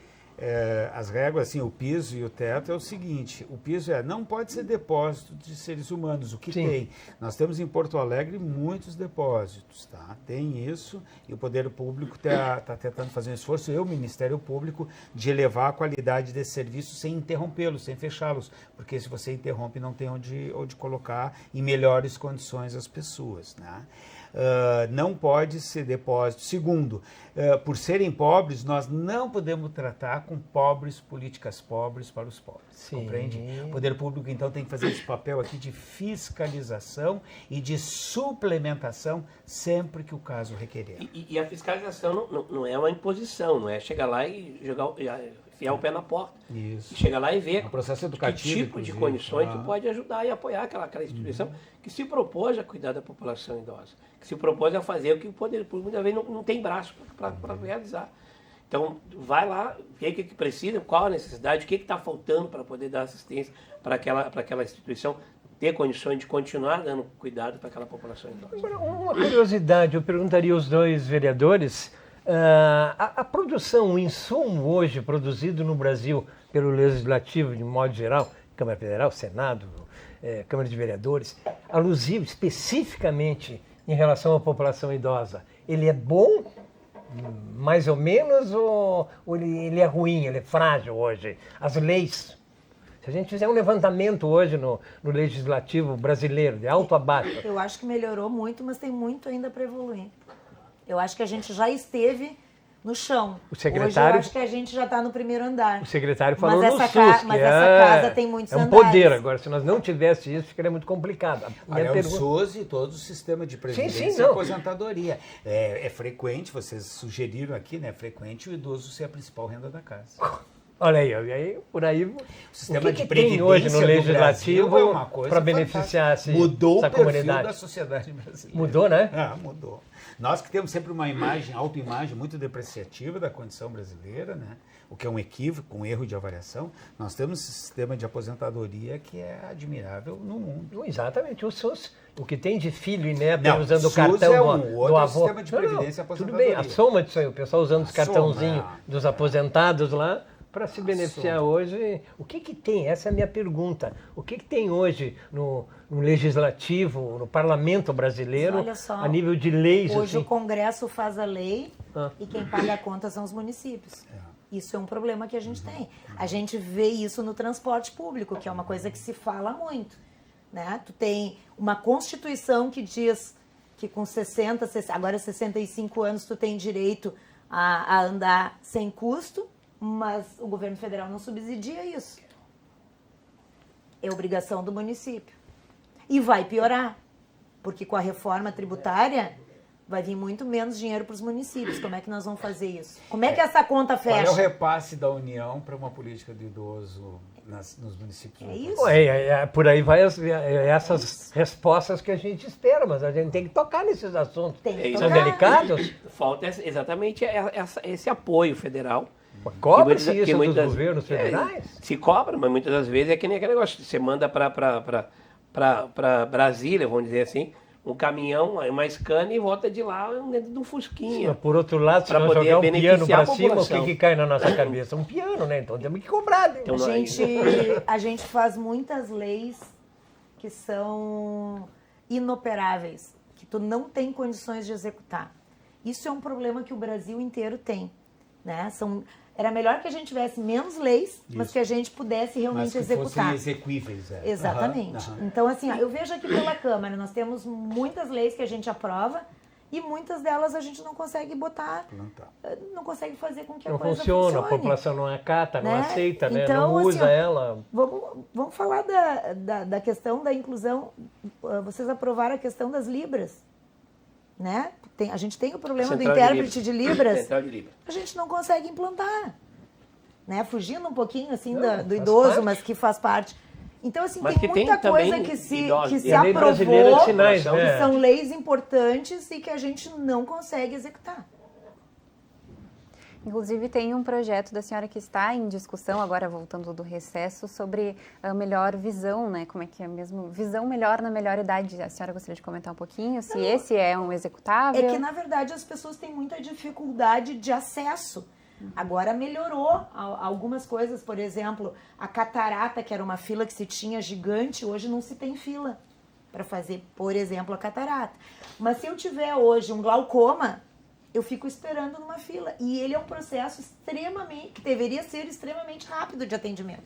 S5: as réguas, assim, o piso e o teto é o seguinte, o piso não pode ser depósito de seres humanos, o que tem. Nós temos em Porto Alegre muitos depósitos, tá? Tem isso, e o Poder Público está tentando fazer um esforço, o Ministério Público, de elevar a qualidade desse serviço sem interrompê-los, sem fechá-los, porque se você interrompe não tem onde colocar em melhores condições as pessoas, né? Não pode ser depósito. Segundo, por serem pobres, nós não podemos tratar com políticas pobres para os pobres, compreende? O Poder Público, então, tem que fazer esse papel aqui de fiscalização e de suplementação sempre que o caso requerer.
S2: E a fiscalização não é uma imposição, não é chegar lá e enfiar o pé na porta.
S5: Isso.
S2: Chegar lá e ver
S5: um processo educativo,
S2: que tipo de condições que pode ajudar e apoiar aquela instituição que se propôs a cuidar da população idosa, que se propôs a fazer o que o Poder Público muitas vezes não tem braço para realizar. Então, vai lá, vê o que precisa, qual a necessidade, o que está faltando para poder dar assistência para aquela instituição ter condições de continuar dando cuidado para aquela população idosa.
S4: Agora, uma curiosidade, eu perguntaria aos dois vereadores, A produção, o insumo hoje produzido no Brasil pelo Legislativo, de modo geral, Câmara Federal, Senado, Câmara de Vereadores, alusivo especificamente em relação à população idosa, ele é bom, mais ou menos, ou ele é ruim, ele é frágil hoje? As leis, se a gente fizer um levantamento hoje no Legislativo brasileiro, de alto a baixo...
S3: Eu acho que melhorou muito, mas tem muito ainda para evoluir. Eu acho que a gente já esteve no chão.
S4: O secretário,
S3: hoje eu acho que a gente já está no primeiro andar.
S4: O secretário falou no SUS,
S3: mas essa casa tem muitos
S4: andares.
S3: É um
S4: poder agora. Se nós não tivéssemos isso, ficaria muito complicado.
S5: O SUS e todo o sistema de previdência e aposentadoria. É frequente, vocês sugeriram aqui, né? É frequente o idoso ser a principal renda da casa.
S4: Olha aí, por aí. O
S5: sistema
S4: que tem hoje no Legislativo para beneficiar essa comunidade?
S5: O perfil da sociedade brasileira.
S4: Mudou, né?
S5: Mudou. Nós que temos sempre uma autoimagem muito depreciativa da condição brasileira, né? O que é um equívoco, um erro de avaliação, nós temos um sistema de aposentadoria que é admirável no mundo.
S4: Exatamente, o SUS. O que tem de filho e neto usando o
S5: SUS
S4: cartão
S5: do
S4: avô.
S5: Sistema de previdência e aposentadoria.
S4: Tudo bem, a soma disso aí, o pessoal usando os cartãozinhos dos aposentados lá, para se beneficiar hoje. O que tem? Essa é a minha pergunta. O que tem hoje no Legislativo, no Parlamento brasileiro,
S3: olha só,
S4: a nível de leis?
S3: Hoje
S4: assim?
S3: o Congresso faz a lei e quem paga a conta são os municípios. Isso é um problema que a gente tem. A gente vê isso no transporte público, que é uma coisa que se fala muito. Né? Tu tem uma Constituição que diz que com 65 anos tu tem direito a andar sem custo, mas o governo federal não subsidia isso. É obrigação do município. E vai piorar, porque com a reforma tributária vai vir muito menos dinheiro para os municípios. Como é que nós vamos fazer isso? Como é que essa conta fecha?
S5: Qual é o repasse da União para uma política do idoso nos municípios?
S3: É isso.
S4: Por aí vai essas respostas que a gente espera, mas a gente tem que tocar nesses assuntos. São delicados.
S2: Falta exatamente esse apoio federal.
S4: Cobra-se isso dos governos federais?
S2: Se cobra, mas muitas das vezes é que nem aquele negócio. Você manda para Brasília, vamos dizer assim, um caminhão, uma Scania e volta de lá dentro de um fusquinha.
S4: Mas por outro lado, se nós jogar um piano para cima, o que cai na nossa cabeça? Um piano, né? Então temos que cobrar. Né?
S3: Então, a gente faz muitas leis que são inoperáveis, que tu não tem condições de executar. Isso é um problema que o Brasil inteiro tem. Né? Era melhor que a gente tivesse menos leis, mas que a gente pudesse realmente executar.
S5: Fossem execuíveis.
S3: Exatamente. Então, assim, eu vejo aqui pela Câmara, nós temos muitas leis que a gente aprova e muitas delas a gente não consegue botar, não consegue fazer com que a coisa funcione.
S4: A população não acata, não aceita, né?
S3: Então,
S4: não usa
S3: assim,
S4: ela.
S3: Vamos falar da questão da inclusão. Vocês aprovaram a questão das libras. Né? A gente tem o problema do intérprete de Libras, a gente não consegue implantar, né? Fugindo um pouquinho assim do idoso, mas que faz parte. Então, assim, tem muita coisa que se aprovou,
S4: sinais, né?
S3: que são leis importantes e que a gente não consegue executar.
S1: Inclusive, tem um projeto da senhora que está em discussão, agora voltando do recesso, sobre a melhor visão, né? Como é que é mesmo? Visão melhor na melhor idade. A senhora gostaria de comentar um pouquinho se esse é um executável?
S3: É que, na verdade, as pessoas têm muita dificuldade de acesso. Agora melhorou algumas coisas, por exemplo, a catarata, que era uma fila que se tinha gigante, hoje não se tem fila para fazer, por exemplo, a catarata. Mas se eu tiver hoje um glaucoma, eu fico esperando numa fila. E ele é um processo que deveria ser extremamente rápido de atendimento.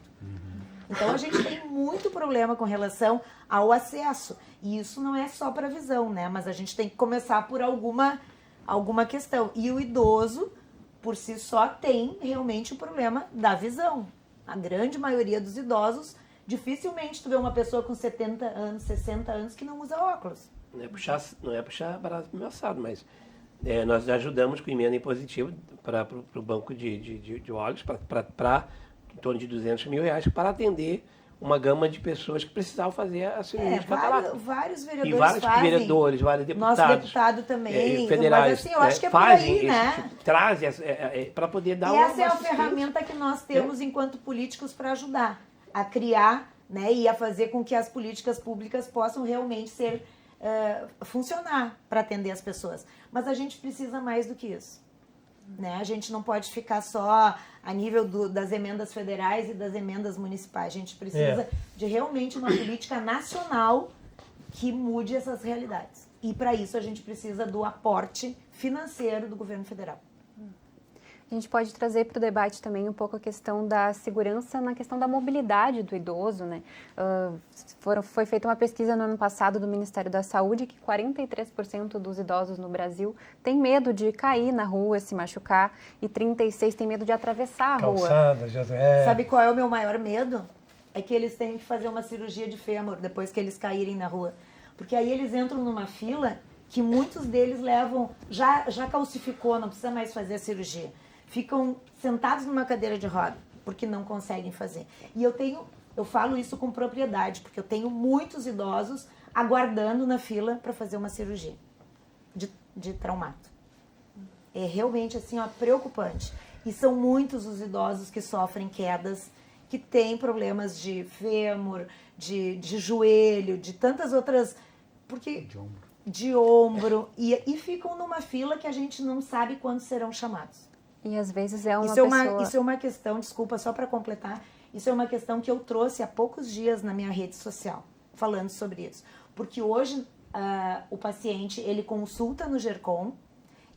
S3: Então, a gente tem muito problema com relação ao acesso. E isso não é só para visão, né? Mas a gente tem que começar por alguma questão. E o idoso, por si só, tem realmente o problema da visão. A grande maioria dos idosos, dificilmente tu vê uma pessoa com 70 anos, 60 anos que não usa óculos.
S2: Não é puxar barato pro meu assado, mas... nós ajudamos com emenda impositiva para o banco de olhos, para em torno de R$200 mil, para atender uma gama de pessoas que precisavam fazer a cirurgia de catarata.
S3: Vários vereadores
S2: e vários
S3: fazem.
S2: Vereadores, vários deputados.
S3: Nosso deputado também.
S2: Federais.
S3: Mas assim, eu acho que é por aí, né?
S2: Trazem para poder dar
S3: uma essa é a ferramenta que nós temos enquanto políticos para ajudar a criar, né, e a fazer com que as políticas públicas possam realmente funcionar para atender as pessoas. Mas a gente precisa mais do que isso. Né? A gente não pode ficar só a nível das emendas federais e das emendas municipais. A gente precisa de realmente uma política nacional que mude essas realidades. E para isso a gente precisa do aporte financeiro do governo federal.
S1: A gente pode trazer para o debate também um pouco a questão da segurança na questão da mobilidade do idoso, né? Foi feita uma pesquisa no ano passado do Ministério da Saúde que 43% dos idosos no Brasil têm medo de cair na rua, se machucar, e 36% têm medo de atravessar a rua.
S4: Calçada,
S3: Sabe qual é o meu maior medo? É que eles têm que fazer uma cirurgia de fêmur depois que eles caírem na rua. Porque aí eles entram numa fila que muitos deles levam, já calcificou, não precisa mais fazer a cirurgia. Ficam sentados numa cadeira de roda, porque não conseguem fazer. E eu falo isso com propriedade, porque eu tenho muitos idosos aguardando na fila para fazer uma cirurgia de traumato. É realmente assim, ó, preocupante. E são muitos os idosos que sofrem quedas, que têm problemas de fêmur, de joelho, de tantas outras... De ombro. E ficam numa fila que a gente não sabe quando serão chamados.
S1: E às vezes é uma
S3: Isso é uma questão, desculpa, só para completar, isso é uma questão que eu trouxe há poucos dias na minha rede social, falando sobre isso. Porque hoje o paciente, ele consulta no GERCOM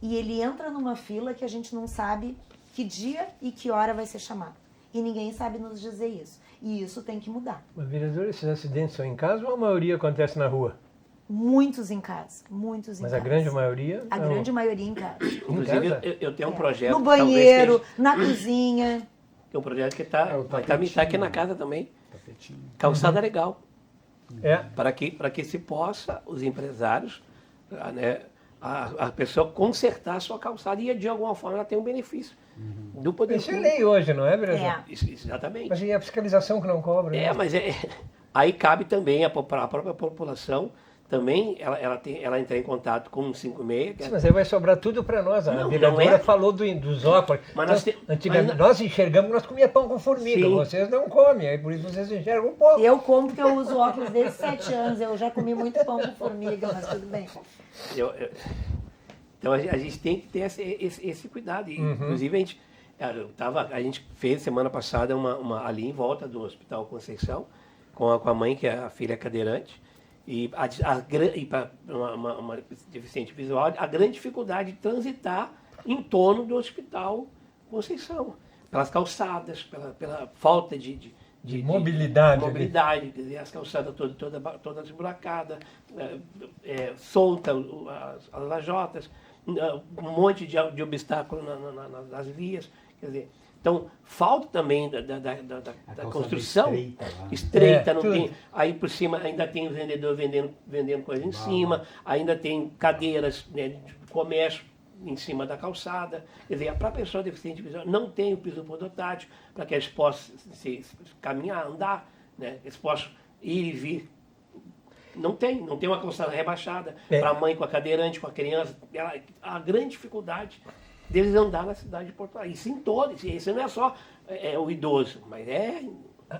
S3: e ele entra numa fila que a gente não sabe que dia e que hora vai ser chamado. E ninguém sabe nos dizer isso. E isso tem que mudar.
S4: Mas, vereador, esses acidentes são em casa ou a maioria acontece na rua?
S3: Muitos em casa, muitos em casa.
S4: Mas a grande maioria?
S3: A grande maioria em casa.
S2: Inclusive, eu tenho um projeto...
S3: No banheiro, na cozinha.
S2: É um projeto que vai estar aqui na casa também.
S5: Tapetinho.
S2: Calçada legal.
S4: É.
S2: Para que se possa, os empresários, né, a pessoa consertar a sua calçada e de alguma forma ela tem um benefício do poder
S4: Isso é
S2: público.
S4: lei hoje, não é, vereador?
S2: Exatamente.
S4: Mas e a fiscalização que não cobra? né?
S2: Mas aí cabe também a própria população, também ela entrar em contato com o 156.
S4: Sim, mas aí vai sobrar tudo para nós. A
S2: Não,
S4: vereadora
S2: não é.
S4: falou dos óculos.
S2: Mas
S4: Antigamente, nós enxergamos, nós comíamos pão com formiga.
S2: Sim.
S4: Vocês não comem, aí por isso vocês enxergam um pouco.
S3: Eu como porque eu uso óculos desde 7 anos. Eu já comi muito pão com formiga, mas tudo bem.
S2: Então a gente tem que ter esse cuidado. E, inclusive a gente fez semana passada ali em volta do Hospital Conceição com a mãe, que é a filha cadeirante, e para uma deficiente visual, a grande dificuldade de transitar em torno do Hospital Conceição, pelas calçadas, pela falta de
S4: mobilidade.
S2: Quer dizer, as calçadas todas esburacadas, solta as lajotas, um monte de obstáculo nas vias. Quer dizer, então, falta também da construção estreita, não tem. Aí por cima ainda tem o vendedor vendendo coisa em cima, ainda tem cadeiras, né, de comércio em cima da calçada. Quer dizer, para a pessoa deficiente visual não tem o piso podotátil para que eles possam caminhar, andar, né, eles possam ir e vir. Não tem uma calçada rebaixada para a mãe com a cadeirante, com a criança. A grande dificuldade deles andar na cidade de Porto Alegre. Isso em todos. Isso não é só o idoso, mas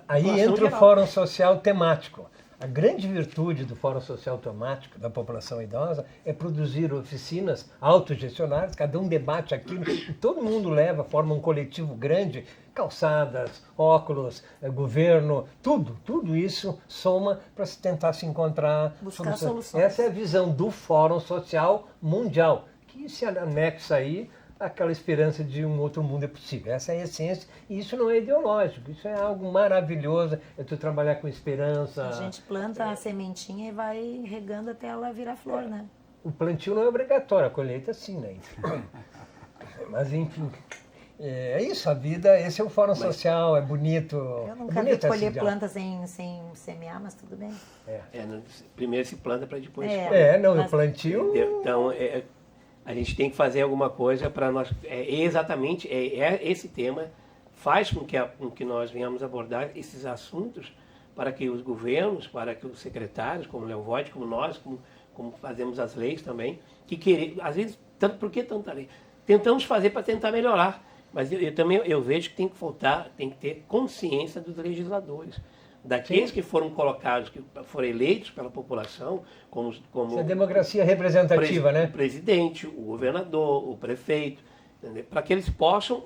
S4: Aí entra o Fórum Social Temático. A grande virtude do Fórum Social Temático da população idosa é produzir oficinas autogestionárias, cada um debate aquilo, e todo mundo forma um coletivo grande, calçadas, óculos, governo, tudo isso soma para se tentar se encontrar
S3: soluções.
S4: Essa é a visão do Fórum Social Mundial, que se anexa aí aquela esperança de um outro mundo é possível. Essa é a essência, e isso não é ideológico, isso é algo maravilhoso, é tu trabalhar com esperança.
S3: A gente planta a sementinha e vai regando até ela virar flor, né?
S4: O plantio não é obrigatório, a colheita sim, né? Mas enfim, é isso, a vida, esse é o Fórum Social, é bonito.
S3: Eu nunca vi colher planta sem semear, mas tudo bem.
S2: Primeiro se planta para depois...
S4: o plantio...
S2: Então, a gente tem que fazer alguma coisa para nós. Exatamente esse tema faz com que nós venhamos abordar esses assuntos para que os governos, para que os secretários, como o Léo Voigt, como nós, como fazemos as leis também, às vezes, por que tanta lei? Tentamos fazer para tentar melhorar, mas eu vejo que tem que ter consciência dos legisladores. Daqueles que foram colocados, que foram eleitos pela população, como
S4: Essa é a democracia representativa, né?
S2: O presidente, o governador, o prefeito. para que eles possam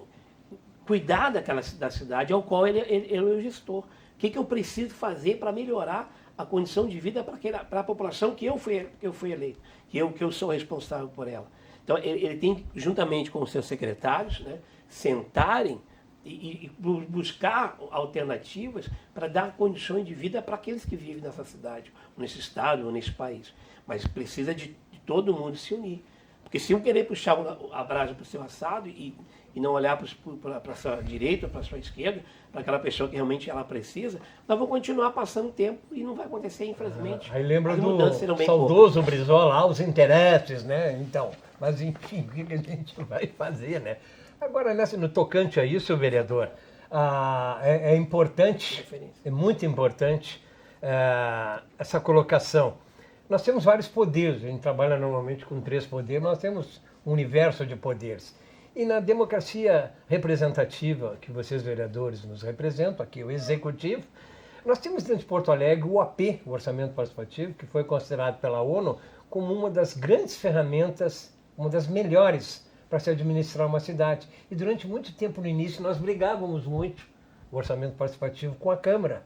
S2: cuidar da cidade ao qual ele é o gestor. O que eu preciso fazer para melhorar a condição de vida para a população que eu fui eleito, que eu sou responsável por ela. Então, ele tem, juntamente com os seus secretários, né, sentarem e buscar alternativas para dar condições de vida para aqueles que vivem nessa cidade, ou nesse estado, ou nesse país. Mas precisa de todo mundo se unir. Porque se um querer puxar a brasa para o seu assado e não olhar para a sua direita, para a sua esquerda, para aquela pessoa que realmente ela precisa, nós vamos continuar passando tempo e não vai acontecer, infelizmente.
S4: Aí lembra
S2: As
S4: do
S2: mudanças serão bem
S4: saudoso Brizola, os interesses, né? Então, mas enfim, o que a gente vai fazer, né? Agora, no tocante a isso, vereador, é importante, é muito importante essa colocação. Nós temos vários poderes, a gente trabalha normalmente com 3 poderes, nós temos um universo de poderes. E na democracia representativa, que vocês vereadores nos representam, aqui o Executivo, nós temos dentro de Porto Alegre o AP, o Orçamento Participativo, que foi considerado pela ONU como uma das grandes ferramentas, uma das melhores para se administrar uma cidade. E durante muito tempo no início nós brigávamos muito, o Orçamento Participativo, com a Câmara.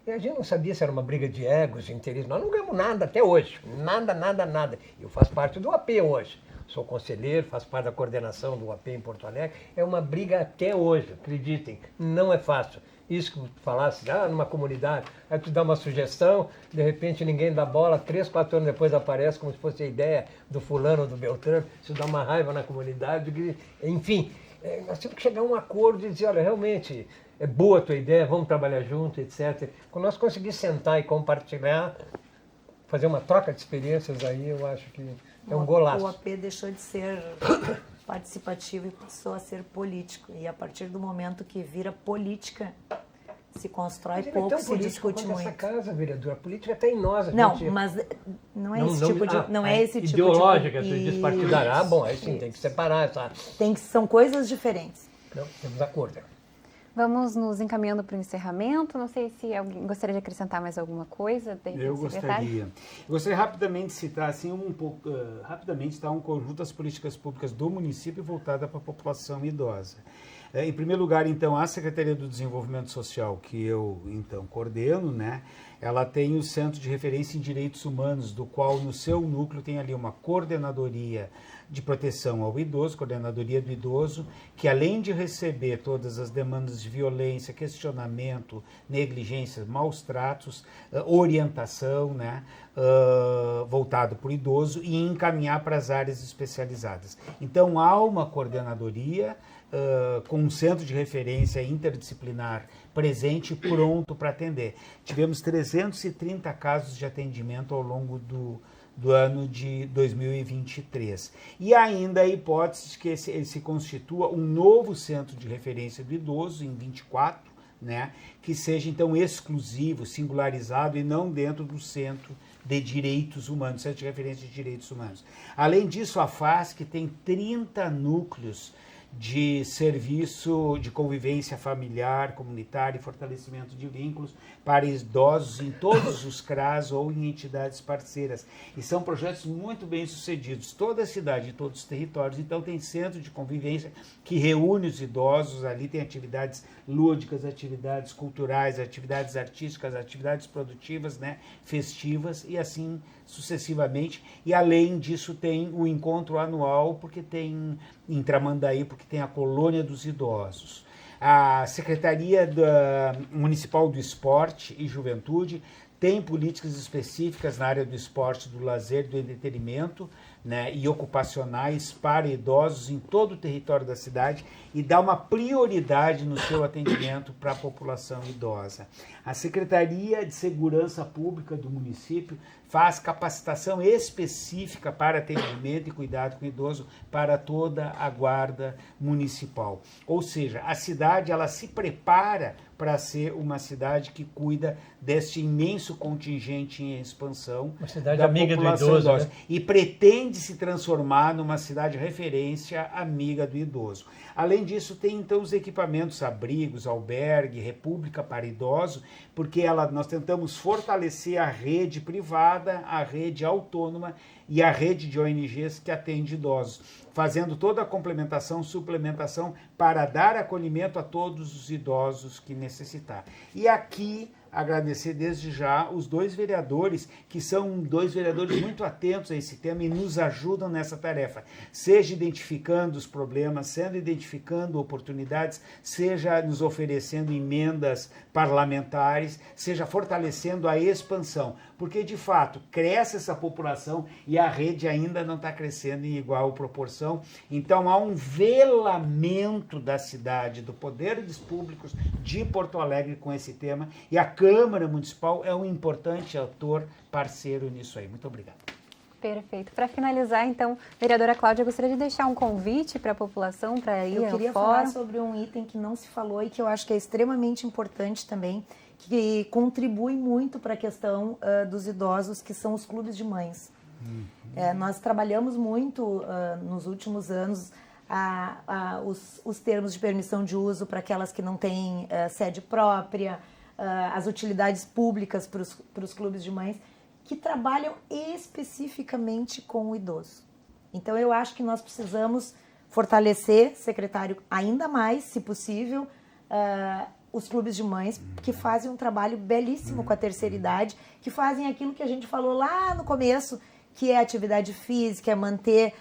S4: E a gente não sabia se era uma briga de egos, de interesse. Nós não ganhamos nada até hoje. Nada. Eu faço parte do AP hoje. Sou conselheiro, faço parte da coordenação do AP em Porto Alegre. É uma briga até hoje, acreditem. Não é fácil. Isso que tu falasse, numa comunidade, aí tu dá uma sugestão, de repente ninguém dá bola, 3, 4 anos depois aparece como se fosse a ideia do fulano ou do Beltrano. Isso dá uma raiva na comunidade. Enfim, nós temos que chegar a um acordo e dizer, olha, realmente é boa a tua ideia, vamos trabalhar junto, etc. Quando nós conseguirmos sentar e compartilhar, fazer uma troca de experiências aí, eu acho que é um golaço.
S3: O AP deixou de ser participativo e passou a ser político. E a partir do momento que vira política, se constrói pouco, se discute muito.
S4: Essa casa, vereador, a política está em nós.
S3: Mas não é esse tipo de... Não é esse tipo de...
S4: Ideológica, tu diz partidária. Bom, aí sim, tem que separar, sabe?
S3: São coisas diferentes.
S4: Não, temos acordo.
S1: Vamos nos encaminhando para o encerramento. Não sei se alguém gostaria de acrescentar mais alguma coisa.
S5: Eu gostaria. Eu gostaria rapidamente de citar assim, um conjunto das políticas públicas do município voltada para a população idosa. Em primeiro lugar, então, a Secretaria do Desenvolvimento Social, que eu, então, coordeno, né? Ela tem o Centro de Referência em Direitos Humanos, do qual no seu núcleo tem ali uma coordenadoria de proteção ao idoso, coordenadoria do idoso, que além de receber todas as demandas de violência, questionamento, negligência, maus tratos, orientação, né, voltado para o idoso e encaminhar para as áreas especializadas. Então há uma coordenadoria com um centro de referência interdisciplinar presente e pronto para atender. Tivemos 330 casos de atendimento ao longo do ano de 2023. E ainda a hipótese de que se constitua um novo centro de referência do idoso em 24, né, que seja então exclusivo, singularizado e não dentro do Centro de Direitos Humanos, Centro de Referência de Direitos Humanos. Além disso, a FASC tem 30 núcleos de serviço de convivência familiar, comunitária e fortalecimento de vínculos para idosos em todos os CRAs ou em entidades parceiras. E são projetos muito bem sucedidos. Toda a cidade, em todos os territórios, então tem centro de convivência que reúne os idosos, ali tem atividades lúdicas, atividades culturais, atividades artísticas, atividades produtivas, né, festivas e assim sucessivamente. E além disso tem o encontro anual, porque tem em Tramandaí, porque tem a Colônia dos Idosos. A Secretaria Municipal do Esporte e Juventude tem políticas específicas na área do esporte, do lazer, do entretenimento, né, e ocupacionais para idosos em todo o território da cidade e dá uma prioridade no seu atendimento para a população idosa. A Secretaria de Segurança Pública do município faz capacitação específica para atendimento e cuidado com o idoso para toda a guarda municipal. Ou seja, a cidade ela se prepara para ser uma cidade que cuida deste imenso contingente em expansão
S4: uma cidade
S5: da
S4: amiga
S5: população
S4: do idoso,
S5: idosa,
S4: né?
S5: E pretende se transformar numa cidade referência amiga do idoso. Além disso, tem então os equipamentos, abrigos, albergue, república para idoso, porque nós tentamos fortalecer a rede privada integrada à rede autônoma e à rede de ONGs que atende idosos, fazendo toda a complementação, suplementação para dar acolhimento a todos os idosos que necessitar. E aqui agradecer desde já os 2 vereadores, que são 2 vereadores muito atentos a esse tema e nos ajudam nessa tarefa, seja identificando os problemas, sendo identificando oportunidades, seja nos oferecendo emendas parlamentares, seja fortalecendo a expansão, porque de fato cresce essa população e a rede ainda não está crescendo em igual proporção, então há um velamento da cidade, do poder dos públicos de Porto Alegre com esse tema, e a Câmara Municipal é um importante ator parceiro nisso aí. Muito obrigado.
S1: Perfeito. Para finalizar, então, vereadora Cláudia, eu gostaria de deixar um convite para a população para ir ao fórum.
S3: Eu queria falar sobre um item que não se falou e que eu acho que é extremamente importante também, que contribui muito para a questão dos idosos, que são os clubes de mães. Nós trabalhamos muito nos últimos anos os termos de permissão de uso para aquelas que não têm sede própria, as utilidades públicas para os clubes de mães, que trabalham especificamente com o idoso. Então, eu acho que nós precisamos fortalecer, secretário, ainda mais, se possível, os clubes de mães, que fazem um trabalho belíssimo com a terceira idade, que fazem aquilo que a gente falou lá no começo, que é atividade física, é manter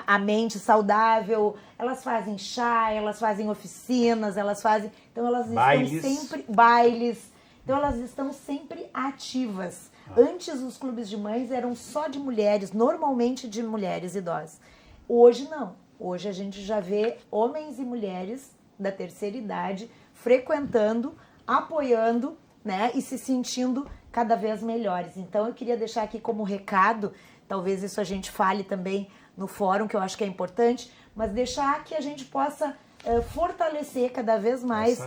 S3: a mente saudável. Elas fazem chá, elas fazem oficinas, elas fazem... Então, elas estão sempre... Bailes. Então, elas estão sempre ativas. Antes, os clubes de mães eram só de mulheres, normalmente de mulheres idosas. Hoje, não. Hoje, a gente já vê homens e mulheres da terceira idade frequentando, apoiando, né, e se sentindo cada vez melhores. Então, eu queria deixar aqui como recado, talvez isso a gente fale também no fórum, que eu acho que é importante, mas deixar que a gente possa fortalecer cada vez mais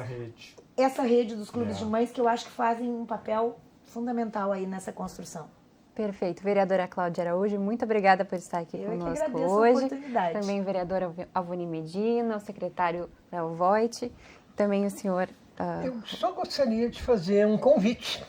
S3: essa rede dos clubes de mães, que eu acho que fazem um papel fundamental aí nessa construção.
S1: Perfeito. Vereadora Cláudia Araújo, muito obrigada por estar aqui conosco hoje.
S3: A oportunidade.
S1: Também vereadora Avoni Medina, o secretário Léo Voit, também o senhor...
S4: Eu só gostaria de fazer um convite.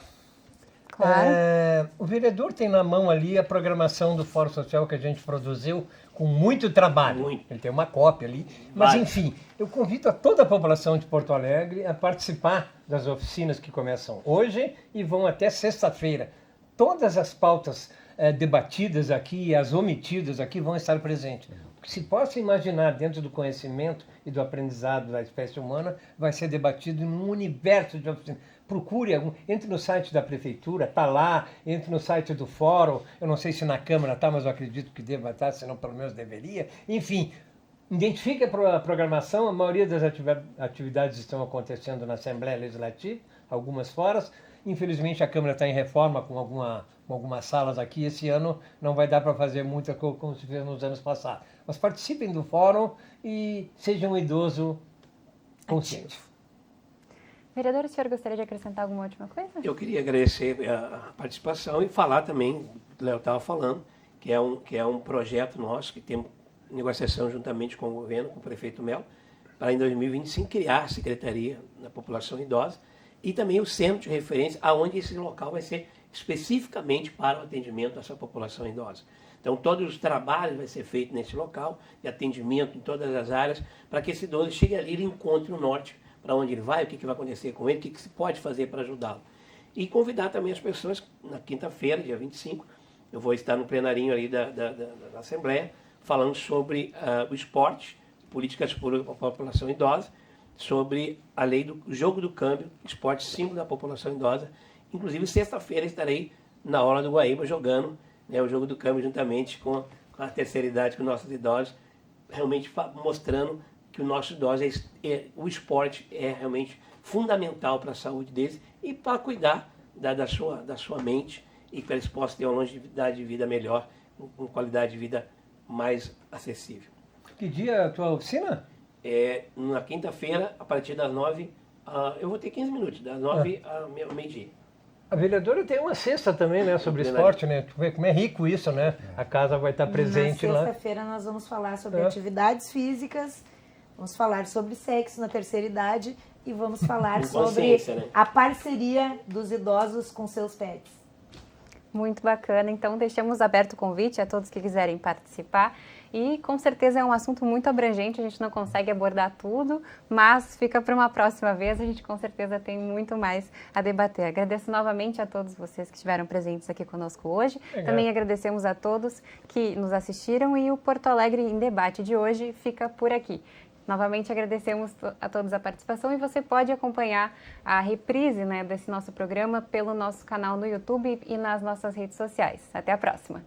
S1: Claro.
S4: O vereador tem na mão ali a programação do Fórum Social que a gente produziu com muito trabalho.
S2: Muito.
S4: Ele tem uma cópia ali. Mas, enfim, eu convido a toda a população de Porto Alegre a participar das oficinas que começam hoje e vão até sexta-feira. Todas as pautas debatidas aqui e as omitidas aqui vão estar presentes. O que se possa imaginar dentro do conhecimento e do aprendizado da espécie humana vai ser debatido num universo de oficinas. Procure, entre no site da prefeitura, está lá, entre no site do fórum, eu não sei se na Câmara está, mas eu acredito que deva estar, senão pelo menos deveria. Enfim, identifique a programação, a maioria das atividades estão acontecendo na Assembleia Legislativa, algumas fora. Infelizmente a Câmara está em reforma com algumas salas aqui, esse ano não vai dar para fazer muita coisa como se fez nos anos passados. Mas participem do fórum e sejam um idoso consciente.
S1: Vereador, o senhor gostaria de acrescentar alguma última coisa?
S2: Eu queria agradecer a participação e falar também, o Léo estava falando, que é um projeto nosso, que tem negociação juntamente com o governo, com o prefeito Melo, para em 2025 criar a Secretaria da População Idosa e também o centro de referência, aonde esse local vai ser especificamente para o atendimento dessa população idosa. Então, todos os trabalhos vai ser feito nesse local, de atendimento em todas as áreas, para que esse idoso chegue ali e encontre o norte, para onde ele vai, o que vai acontecer com ele, o que se pode fazer para ajudá-lo. E convidar também as pessoas, na quinta-feira, dia 25, eu vou estar no plenarinho ali da Assembleia, falando sobre o esporte, políticas públicas para a população idosa, sobre a lei do jogo do câmbio, esporte símbolo da população idosa. Inclusive, sexta-feira estarei na Orla do Guaíba jogando, né, o jogo do câmbio juntamente com a terceira idade, com nossos idosos, realmente mostrando que o nosso idoso, o esporte é realmente fundamental para a saúde deles e para cuidar da sua mente e que eles possam ter uma longevidade de vida melhor, com qualidade de vida mais acessível.
S4: Que dia é a tua oficina?
S2: Na quinta-feira, a partir das 9, eu vou ter 15 minutos, das 9 ao meio-dia.
S4: A vereadora tem uma cesta também, né, sobre esporte, né? Tu vê como é rico isso, né? A casa vai estar presente lá.
S3: Na sexta-feira nós vamos falar sobre atividades físicas, vamos falar sobre sexo na terceira idade e vamos falar sobre a parceria dos idosos com seus pets.
S1: Muito bacana, então deixamos aberto o convite a todos que quiserem participar e com certeza é um assunto muito abrangente, a gente não consegue abordar tudo, mas fica para uma próxima vez, a gente com certeza tem muito mais a debater. Agradeço novamente a todos vocês que estiveram presentes aqui conosco hoje, também agradecemos a todos que nos assistiram e o Porto Alegre em Debate de hoje fica por aqui. Novamente agradecemos a todos a participação e você pode acompanhar a reprise, né, desse nosso programa pelo nosso canal no YouTube e nas nossas redes sociais. Até a próxima!